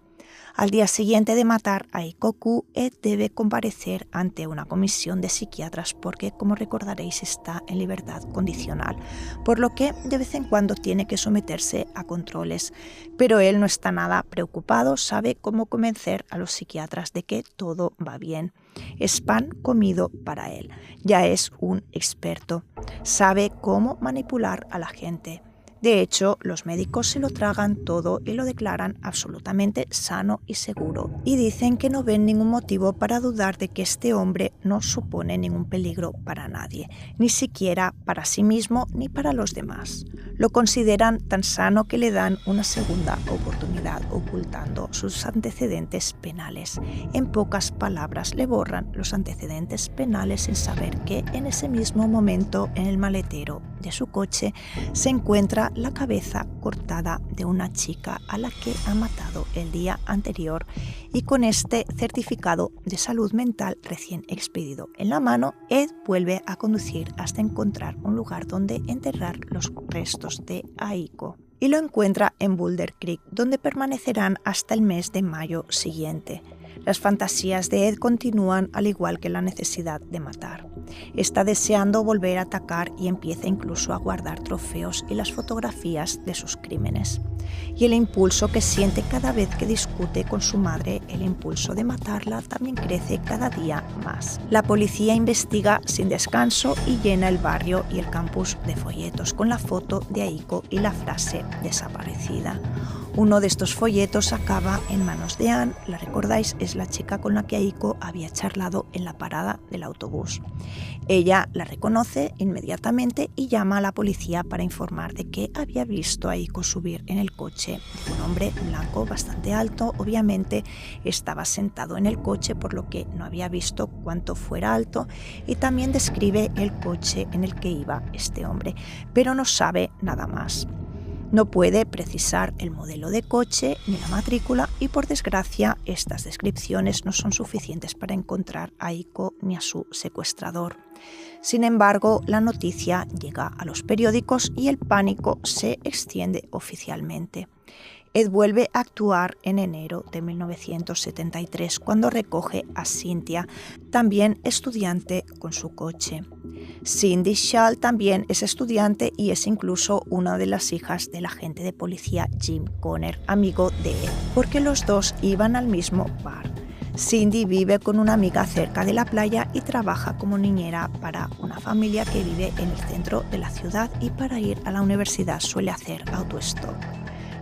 Al día siguiente de matar a Aiko Koo, Ed debe comparecer ante una comisión de psiquiatras porque, como recordaréis, está en libertad condicional, por lo que de vez en cuando tiene que someterse a controles. Pero él no está nada preocupado, sabe cómo convencer a los psiquiatras de que todo va bien. Es pan comido para él, ya es un experto, sabe cómo manipular a la gente. De hecho, los médicos se lo tragan todo y lo declaran absolutamente sano y seguro, y dicen que no ven ningún motivo para dudar de que este hombre no supone ningún peligro para nadie, ni siquiera para sí mismo ni para los demás. Lo consideran tan sano que le dan una segunda oportunidad ocultando sus antecedentes penales. En pocas palabras, le borran los antecedentes penales sin saber que en ese mismo momento en el maletero de su coche se encuentra la cabeza cortada de una chica a la que ha matado el día anterior, y con este certificado de salud mental recién expedido en la mano, Ed vuelve a conducir hasta encontrar un lugar donde enterrar los restos de Aiko. Y lo encuentra en Boulder Creek, donde permanecerán hasta el mes de mayo siguiente. Las fantasías de Ed continúan, al igual que la necesidad de matar. Está deseando volver a atacar y empieza incluso a guardar trofeos y las fotografías de sus crímenes. Y el impulso que siente cada vez que discute con su madre, el impulso de matarla, también crece cada día más. La policía investiga sin descanso y llena el barrio y el campus de folletos con la foto de Aiko y la frase desaparecida. Uno de estos folletos acaba en manos de Anne, la recordáis, es la chica con la que Aiko había charlado en la parada del autobús. Ella la reconoce inmediatamente y llama a la policía para informar de que había visto a Aiko subir en el coche de un hombre blanco bastante alto. Obviamente estaba sentado en el coche, por lo que no había visto cuánto fuera alto, y también describe el coche en el que iba este hombre, pero no sabe nada más. No puede precisar el modelo de coche ni la matrícula y, por desgracia, estas descripciones no son suficientes para encontrar a Aiko ni a su secuestrador. Sin embargo, la noticia llega a los periódicos y el pánico se extiende oficialmente. Ed vuelve a actuar en enero de 1973 cuando recoge a Cynthia, también estudiante, con su coche. Cindy Schall también es estudiante y es incluso una de las hijas del agente de policía Jim Conner, amigo de Ed, porque los dos iban al mismo bar. Cindy vive con una amiga cerca de la playa y trabaja como niñera para una familia que vive en el centro de la ciudad, y para ir a la universidad suele hacer autostop.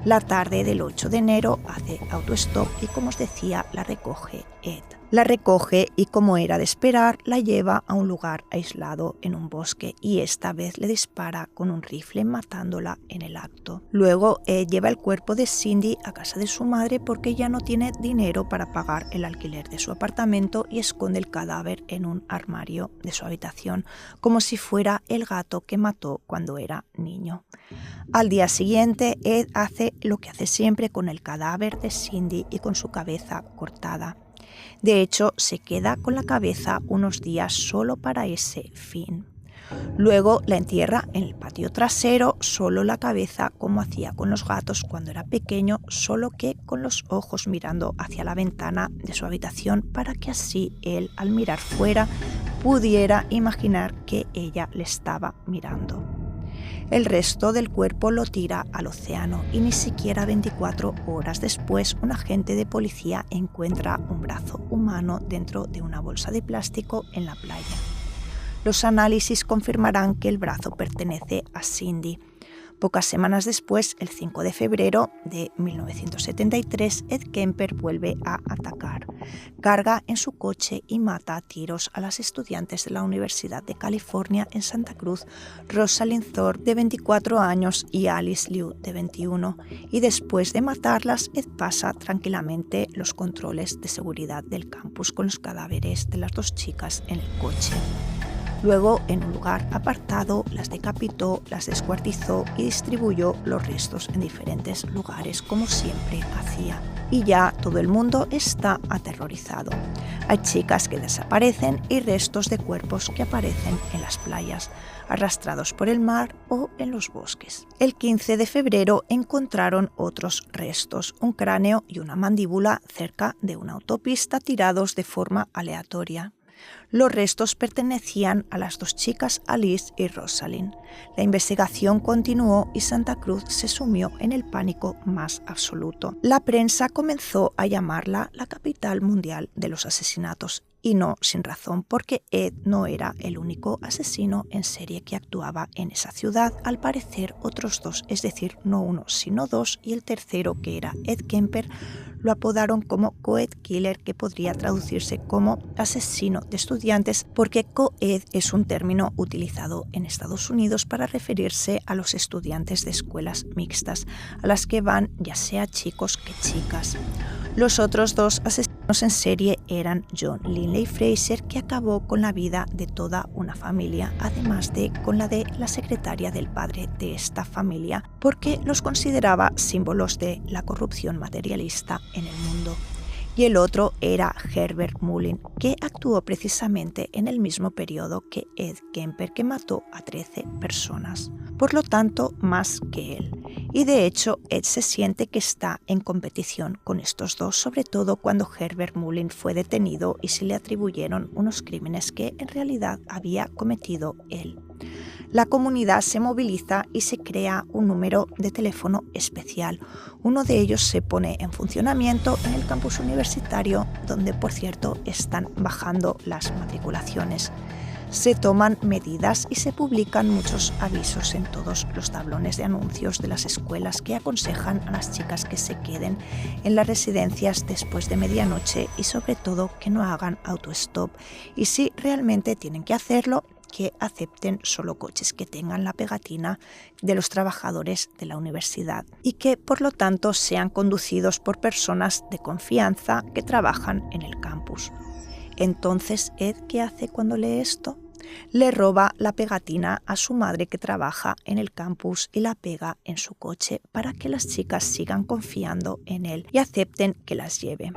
La tarde del 8 de enero hace autostop y, como os decía, la recoge Ed. La recoge y, como era de esperar, la lleva a un lugar aislado en un bosque y esta vez le dispara con un rifle, matándola en el acto. Luego Ed lleva el cuerpo de Cindy a casa de su madre porque ya no tiene dinero para pagar el alquiler de su apartamento y esconde el cadáver en un armario de su habitación, como si fuera el gato que mató cuando era niño. Al día siguiente, Ed hace lo que hace siempre con el cadáver de Cindy y con su cabeza cortada. De hecho, se queda con la cabeza unos días solo para ese fin. Luego la entierra en el patio trasero, solo la cabeza, como hacía con los gatos cuando era pequeño, solo que con los ojos mirando hacia la ventana de su habitación, para que así él, al mirar fuera, pudiera imaginar que ella le estaba mirando. El resto del cuerpo lo tira al océano y ni siquiera 24 horas después un agente de policía encuentra un brazo humano dentro de una bolsa de plástico en la playa. Los análisis confirmarán que el brazo pertenece a Cindy. Pocas semanas después, el 5 de febrero de 1973, Ed Kemper vuelve a atacar. Carga en su coche y mata a tiros a las estudiantes de la Universidad de California en Santa Cruz, Rosalind Thorpe, de 24 años, y Alice Liu, de 21. Y después de matarlas, Ed pasa tranquilamente los controles de seguridad del campus con los cadáveres de las dos chicas en el coche. Luego, en un lugar apartado, las decapitó, las descuartizó y distribuyó los restos en diferentes lugares, como siempre hacía. y ya todo el mundo está aterrorizado. Hay chicas que desaparecen y restos de cuerpos que aparecen en las playas, arrastrados por el mar o en los bosques. El 15 de febrero encontraron otros restos, un cráneo y una mandíbula cerca de una autopista tirados de forma aleatoria. Los restos pertenecían a las dos chicas Alice y Rosalind. La investigación continuó y Santa Cruz se sumió en el pánico más absoluto. La prensa comenzó a llamarla la capital mundial de los asesinatos, y no sin razón, porque Ed no era el único asesino en serie que actuaba en esa ciudad. Al parecer, otros dos, es decir, no uno sino dos, y el tercero, que era Ed Kemper, lo apodaron como Co-ed Killer, que podría traducirse como asesino de estudiantes, porque co-ed es un término utilizado en Estados Unidos para referirse a los estudiantes de escuelas mixtas, a las que van ya sea chicos que chicas. Los otros dos asesinos en serie eran John Linley Fraser, que acabó con la vida de toda una familia, además de con la de la secretaria del padre de esta familia, porque los consideraba símbolos de la corrupción materialista en el mundo. Y el otro era Herbert Mullin, que actuó precisamente en el mismo periodo que Ed Kemper, que mató a 13 personas. Por lo tanto, más que él. Y de hecho, Ed se siente que está en competición con estos dos, sobre todo cuando Herbert Mullin fue detenido y se le atribuyeron unos crímenes que en realidad había cometido él. La comunidad se moviliza y se crea un número de teléfono especial. Uno de ellos se pone en funcionamiento en el campus universitario, donde, por cierto, están bajando las matriculaciones. Se toman medidas y se publican muchos avisos en todos los tablones de anuncios de las escuelas que aconsejan a las chicas que se queden en las residencias después de medianoche y sobre todo que no hagan autostop, y si realmente tienen que hacerlo, que acepten solo coches que tengan la pegatina de los trabajadores de la universidad y que por lo tanto sean conducidos por personas de confianza que trabajan en el campus. Entonces, Ed, ¿qué hace cuando lee esto? Le roba la pegatina a su madre, que trabaja en el campus, y la pega en su coche para que las chicas sigan confiando en él y acepten que las lleve.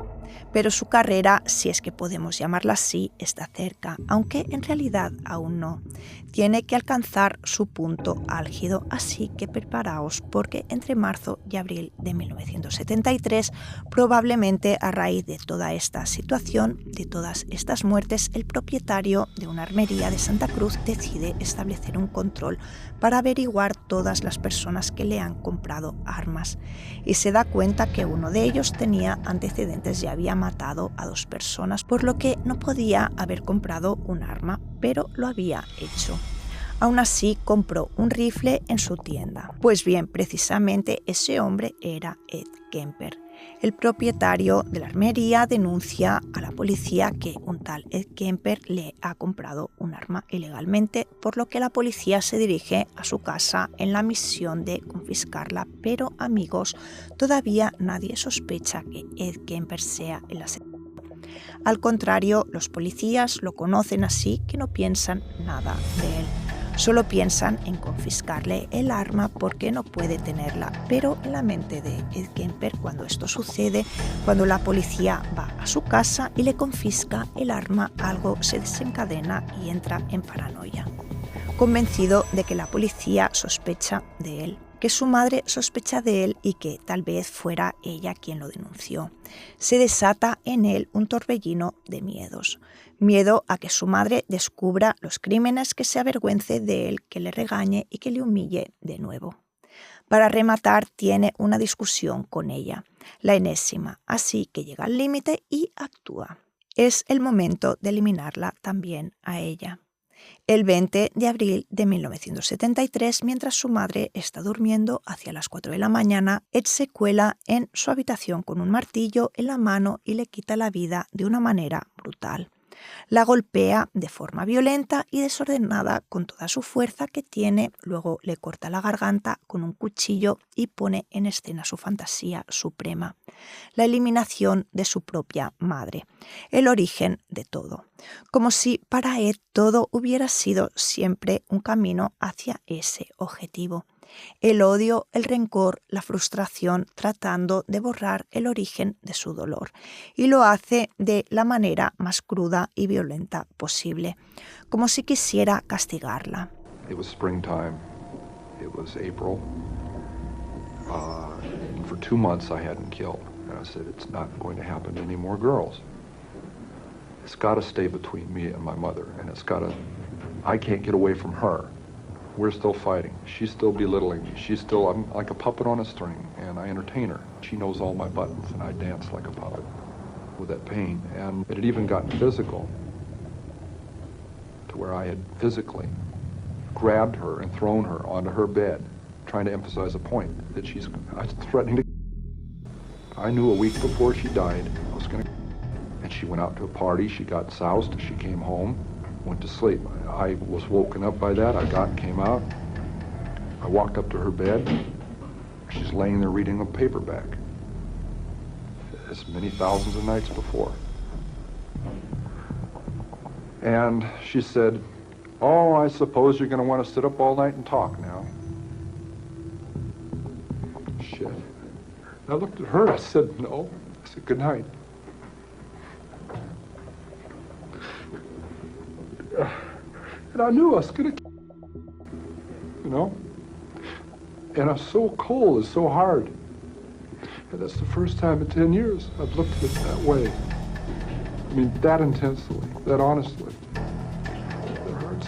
Pero su carrera, si es que podemos llamarla así, está cerca, aunque en realidad aún no. Tiene que alcanzar su punto álgido, así que preparaos, porque entre marzo y abril de 1973, probablemente a raíz de toda esta situación, de todas estas muertes, el propietario de una armería de Santa Cruz decide establecer un control para averiguar todas las personas que le han comprado armas, y se da cuenta que uno de ellos tenía antecedentes y había matado a 2 personas, por lo que no podía haber comprado un arma, pero lo había hecho. Aún así, compró un rifle en su tienda. Pues bien, precisamente ese hombre era Ed Kemper. El propietario de la armería denuncia a la policía que un tal Ed Kemper le ha comprado un arma ilegalmente, por lo que la policía se dirige a su casa en la misión de confiscarla. Pero, amigos, todavía nadie sospecha que Ed Kemper sea el asesino. Al contrario, los policías lo conocen, así que no piensan nada de él. Solo piensan en confiscarle el arma porque no puede tenerla, pero en la mente de Ed Kemper, cuando esto sucede, cuando la policía va a su casa y le confisca el arma, algo se desencadena y entra en paranoia. Convencido de que la policía sospecha de él, que su madre sospecha de él y que tal vez fuera ella quien lo denunció, se desata en él un torbellino de miedos. Miedo a que su madre descubra los crímenes, que se avergüence de él, que le regañe y que le humille de nuevo. Para rematar, tiene una discusión con ella, la enésima, así que llega al límite y actúa. Es el momento de eliminarla también a ella. El 20 de abril de 1973, mientras su madre está durmiendo, hacia las 4 de la mañana, Ed se cuela en su habitación con un martillo en la mano y le quita la vida de una manera brutal. La golpea de forma violenta y desordenada con toda su fuerza que tiene, luego le corta la garganta con un cuchillo y pone en escena su fantasía suprema, la eliminación de su propia madre, el origen de todo, como si para Ed todo hubiera sido siempre un camino hacia ese objetivo. El odio, el rencor, la frustración, tratando de borrar el origen de su dolor. Y lo hace de la manera más cruda y violenta posible, como si quisiera castigarla. It was springtime. It was April. And for 2 months I hadn't killed. And I said, it's not going to happen to any more girls. It's got to stay between me and my mother. And it's got to, I can't get away from her. We're still fighting. She's still belittling me. I'm like a puppet on a string, and I entertain her. She knows all my buttons, and I dance like a puppet with that pain. And it had even gotten physical, to where I had physically grabbed her and thrown her onto her bed, trying to emphasize a point that I was threatening to. I knew a week before she died, I was going to. And she went out to a party, she got soused, she came home, went to sleep. I was woken up by that. I came out. I walked up to her bed. She's laying there reading a paperback, as many thousands of nights before. And she said, "Oh, I suppose you're going to want to sit up all night and talk now." Shit. I looked at her. I said, "No." I said, "Good night." And I knew I was going to, And I'm so cold, it's so hard. And that's the first time in 10 years I've looked at it that way. I mean, that intensely, that honestly. It hurts.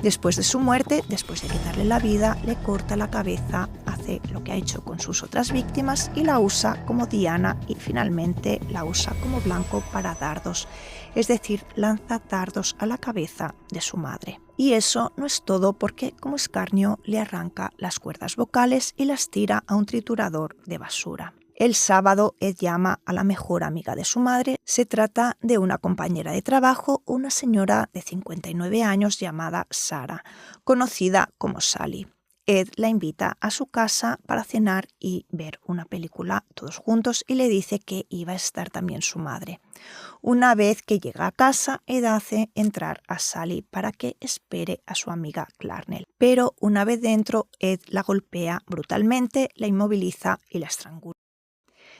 Después de su muerte, después de quitarle la vida, le corta la cabeza, hace lo que ha hecho con sus otras víctimas y la usa como diana y finalmente la usa como blanco para dardos, es decir, lanza dardos a la cabeza de su madre. Y eso no es todo porque como escarnio le arranca las cuerdas vocales y las tira a un triturador de basura. El sábado, Ed llama a la mejor amiga de su madre. Se trata de una compañera de trabajo, una señora de 59 años llamada Sarah, conocida como Sally. Ed la invita a su casa para cenar y ver una película todos juntos y le dice que iba a estar también su madre. Una vez que llega a casa, Ed hace entrar a Sally para que espere a su amiga Clarnell. Pero una vez dentro, Ed la golpea brutalmente, la inmoviliza y la estrangula.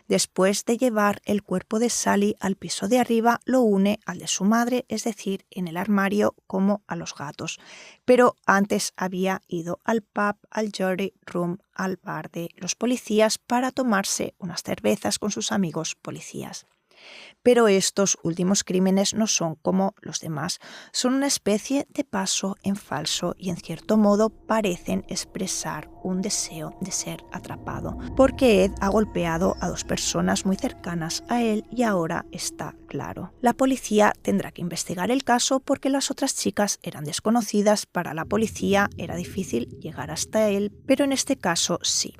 Después de llevar el cuerpo de Sally al piso de arriba, lo une al de su madre, es decir, en el armario como a los gatos. Pero antes había ido al pub, al Jury Room, al bar de los policías para tomarse unas cervezas con sus amigos policías. Pero estos últimos crímenes no son como los demás, son una especie de paso en falso y en cierto modo parecen expresar un deseo de ser atrapado, porque Ed ha golpeado a 2 personas muy cercanas a él y ahora está claro. La policía tendrá que investigar el caso porque las otras chicas eran desconocidas, para la policía era difícil llegar hasta él, pero en este caso sí.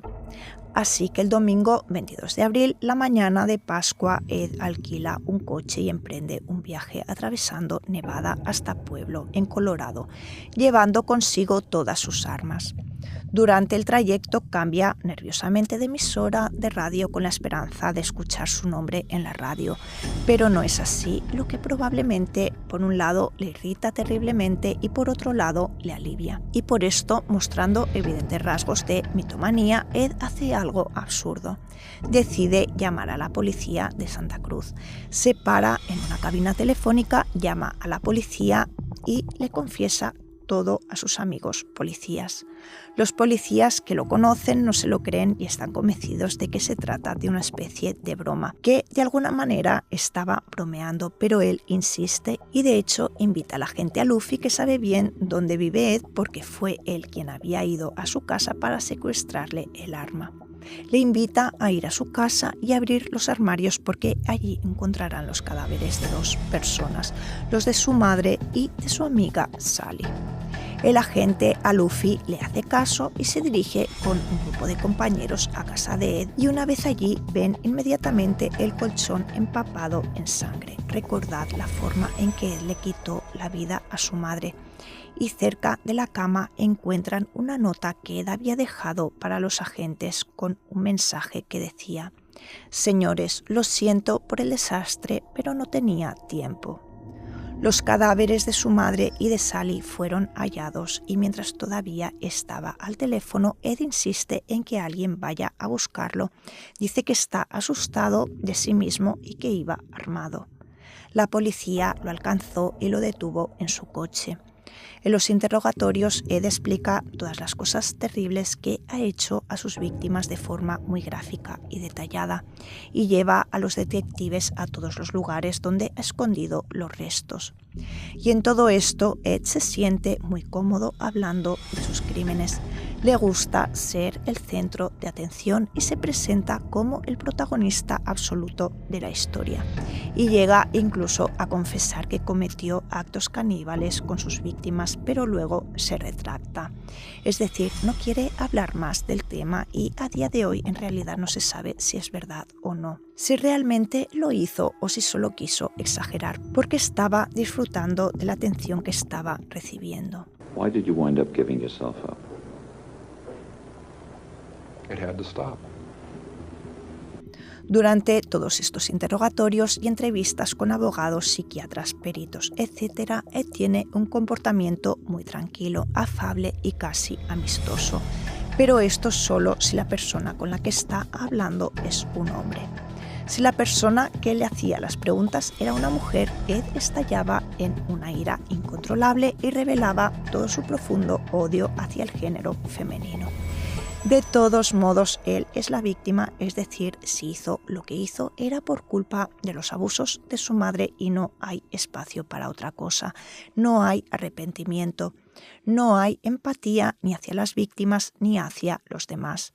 Así que el domingo 22 de abril, la mañana de Pascua, Ed alquila un coche y emprende un viaje atravesando Nevada hasta Pueblo, en Colorado, llevando consigo todas sus armas. Durante el trayecto cambia nerviosamente de emisora de radio con la esperanza de escuchar su nombre en la radio, pero no es así, lo que probablemente por un lado le irrita terriblemente y por otro lado le alivia. Y por esto, mostrando evidentes rasgos de mitomanía, Ed hace algo absurdo. Decide llamar a la policía de Santa Cruz. Se para en una cabina telefónica, llama a la policía y le confiesa todo a sus amigos policías. Los policías que lo conocen no se lo creen y están convencidos de que se trata de una especie de broma, que de alguna manera estaba bromeando, pero él insiste y de hecho invita a la gente a Luffy, que sabe bien dónde vive Ed porque fue él quien había ido a su casa para secuestrarle el arma. Le invita a ir a su casa y abrir los armarios porque allí encontrarán los cadáveres de 2 personas, los de su madre y de su amiga Sally. El agente a Luffy le hace caso y se dirige con un grupo de compañeros a casa de Ed y una vez allí ven inmediatamente el colchón empapado en sangre. Recordad la forma en que Ed le quitó la vida a su madre. Y cerca de la cama encuentran una nota que Ed había dejado para los agentes con un mensaje que decía: «Señores, lo siento por el desastre, pero no tenía tiempo». Los cadáveres de su madre y de Sally fueron hallados y mientras todavía estaba al teléfono, Ed insiste en que alguien vaya a buscarlo. Dice que está asustado de sí mismo y que iba armado. La policía lo alcanzó y lo detuvo en su coche. En los interrogatorios, Ed explica todas las cosas terribles que ha hecho a sus víctimas de forma muy gráfica y detallada y lleva a los detectives a todos los lugares donde ha escondido los restos. Y en todo esto, Ed se siente muy cómodo hablando de sus crímenes. Le gusta ser el centro de atención y se presenta como el protagonista absoluto de la historia. Y llega incluso a confesar que cometió actos caníbales con sus víctimas, pero luego se retracta. Es decir, no quiere hablar más del tema y a día de hoy en realidad no se sabe si es verdad o no. Si realmente lo hizo o si solo quiso exagerar, porque estaba disfrutando de la atención que estaba recibiendo. Why did you wind up giving yourself up? It had to stop. Durante todos estos interrogatorios y entrevistas con abogados, psiquiatras, peritos, etc., Ed tiene un comportamiento muy tranquilo, afable y casi amistoso. Pero esto solo si la persona con la que está hablando es un hombre. Si la persona que le hacía las preguntas era una mujer, Ed estallaba en una ira incontrolable y revelaba todo su profundo odio hacia el género femenino. De todos modos, él es la víctima, es decir, si hizo lo que hizo era por culpa de los abusos de su madre y no hay espacio para otra cosa. No hay arrepentimiento, no hay empatía ni hacia las víctimas ni hacia los demás.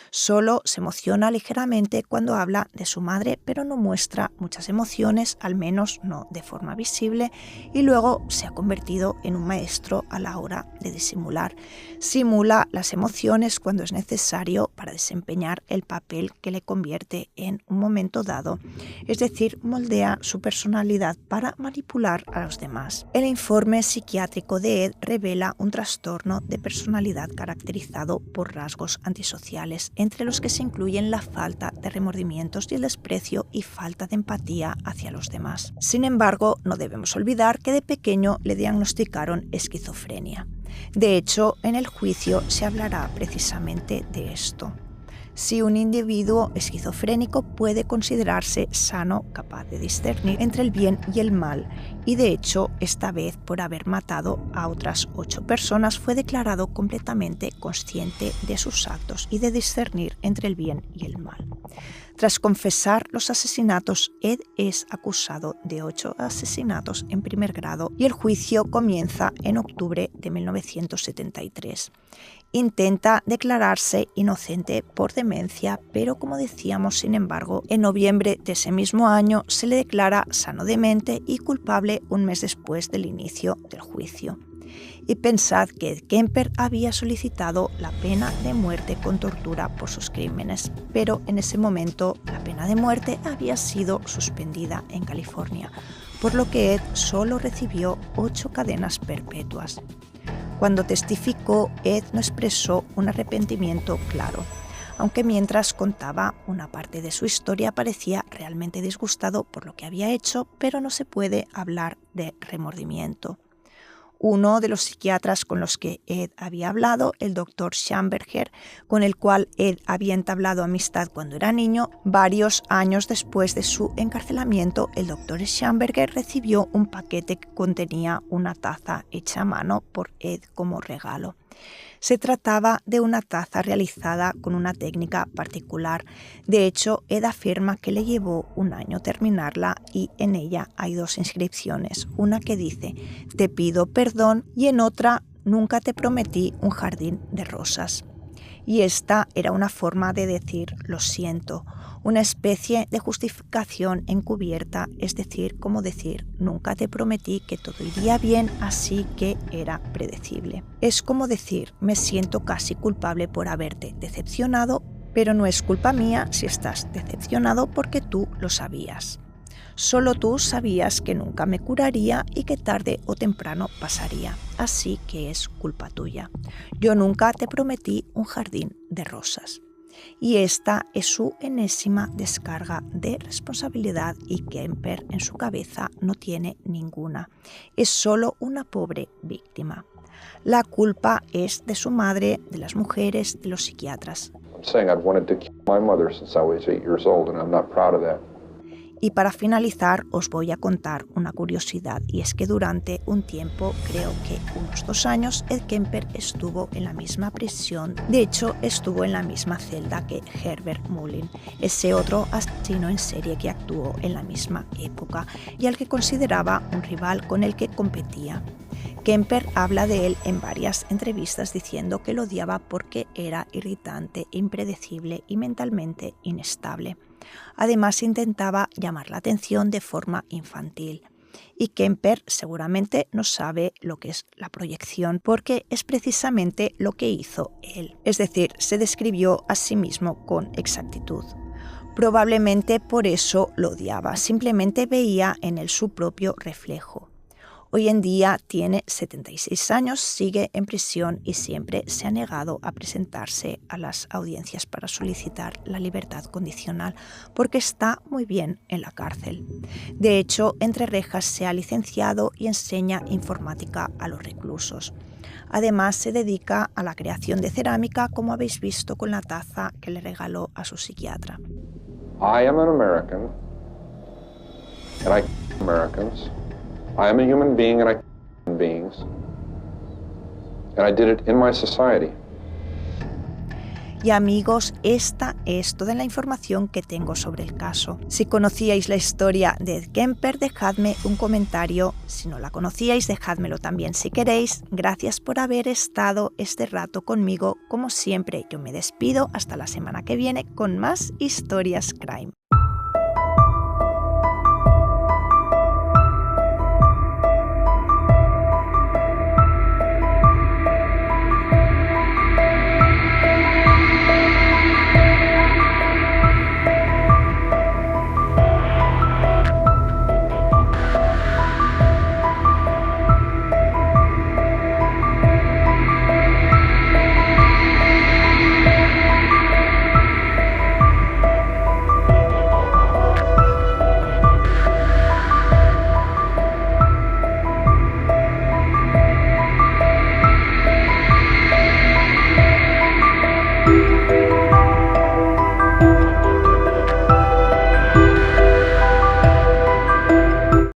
Solo se emociona ligeramente cuando habla de su madre, pero no muestra muchas emociones, al menos no de forma visible, y luego se ha convertido en un maestro a la hora de disimular. Simula las emociones cuando es necesario para desempeñar el papel que le convierte en un momento dado, es decir, moldea su personalidad para manipular a los demás. El informe psiquiátrico de Ed revela un trastorno de personalidad caracterizado por rasgos antisociales, entre los que se incluyen la falta de remordimientos y el desprecio y falta de empatía hacia los demás. Sin embargo, no debemos olvidar que de pequeño le diagnosticaron esquizofrenia. De hecho, en el juicio se hablará precisamente de esto. Si un individuo esquizofrénico puede considerarse sano, capaz de discernir entre el bien y el mal, y de hecho, esta vez por haber matado a otras 8 personas fue declarado completamente consciente de sus actos y de discernir entre el bien y el mal. Tras confesar los asesinatos, Ed es acusado de 8 asesinatos en primer grado y el juicio comienza en octubre de 1973. Intenta declararse inocente por demencia, pero como decíamos, sin embargo, en noviembre de ese mismo año se le declara sano de mente y culpable un mes después del inicio del juicio. Y pensad que Ed Kemper había solicitado la pena de muerte con tortura por sus crímenes, pero en ese momento la pena de muerte había sido suspendida en California, por lo que Ed solo recibió 8 cadenas perpetuas. Cuando testificó, Ed no expresó un arrepentimiento claro, aunque mientras contaba una parte de su historia parecía realmente disgustado por lo que había hecho, pero no se puede hablar de remordimiento. Uno de los psiquiatras con los que Ed había hablado, el Dr. Schamberger, con el cual Ed había entablado amistad cuando era niño, varios años después de su encarcelamiento, el Dr. Schamberger recibió un paquete que contenía una taza hecha a mano por Ed como regalo. Se trataba de una taza realizada con una técnica particular. De hecho, Ed afirma que le llevó un año terminarla y en ella hay 2 inscripciones. Una que dice, te pido perdón, y en otra, nunca te prometí un jardín de rosas. Y esta era una forma de decir lo siento, una especie de justificación encubierta, es decir, como decir nunca te prometí que todo iría bien, así que era predecible. Es como decir me siento casi culpable por haberte decepcionado, pero no es culpa mía si estás decepcionado porque tú lo sabías. Solo tú sabías que nunca me curaría y que tarde o temprano pasaría, así que es culpa tuya. Yo nunca te prometí un jardín de rosas. Y esta es su enésima descarga de responsabilidad y Kemper en su cabeza no tiene ninguna. Es solo una pobre víctima. La culpa es de su madre, de las mujeres, de los psiquiatras. I'm saying I've wanted to kill my mother since I was 8 years old, and I'm not proud of that. Y para finalizar os voy a contar una curiosidad, y es que durante un tiempo, creo que unos 2 años, Ed Kemper estuvo en la misma prisión. De hecho, estuvo en la misma celda que Herbert Mullin, ese otro asesino en serie que actuó en la misma época y al que consideraba un rival con el que competía. Kemper habla de él en varias entrevistas diciendo que lo odiaba porque era irritante, impredecible y mentalmente inestable. Además, intentaba llamar la atención de forma infantil. Y Kemper seguramente no sabe lo que es la proyección porque es precisamente lo que hizo él. Es decir, se describió a sí mismo con exactitud. Probablemente por eso lo odiaba, simplemente veía en él su propio reflejo. Hoy en día tiene 76 años, sigue en prisión y siempre se ha negado a presentarse a las audiencias para solicitar la libertad condicional porque está muy bien en la cárcel. De hecho, entre rejas se ha licenciado y enseña informática a los reclusos. Además, se dedica a la creación de cerámica, como habéis visto con la taza que le regaló a su psiquiatra. I am an American, and I kill Americans. I am a human being, and I kill human beings. And I did it in my society. Y amigos, esta es toda la información que tengo sobre el caso. Si conocíais la historia de Ed Kemper, dejadme un comentario. Si no la conocíais, dejádmelo también si queréis. Gracias por haber estado este rato conmigo. Como siempre, yo me despido hasta la semana que viene con más historias crime.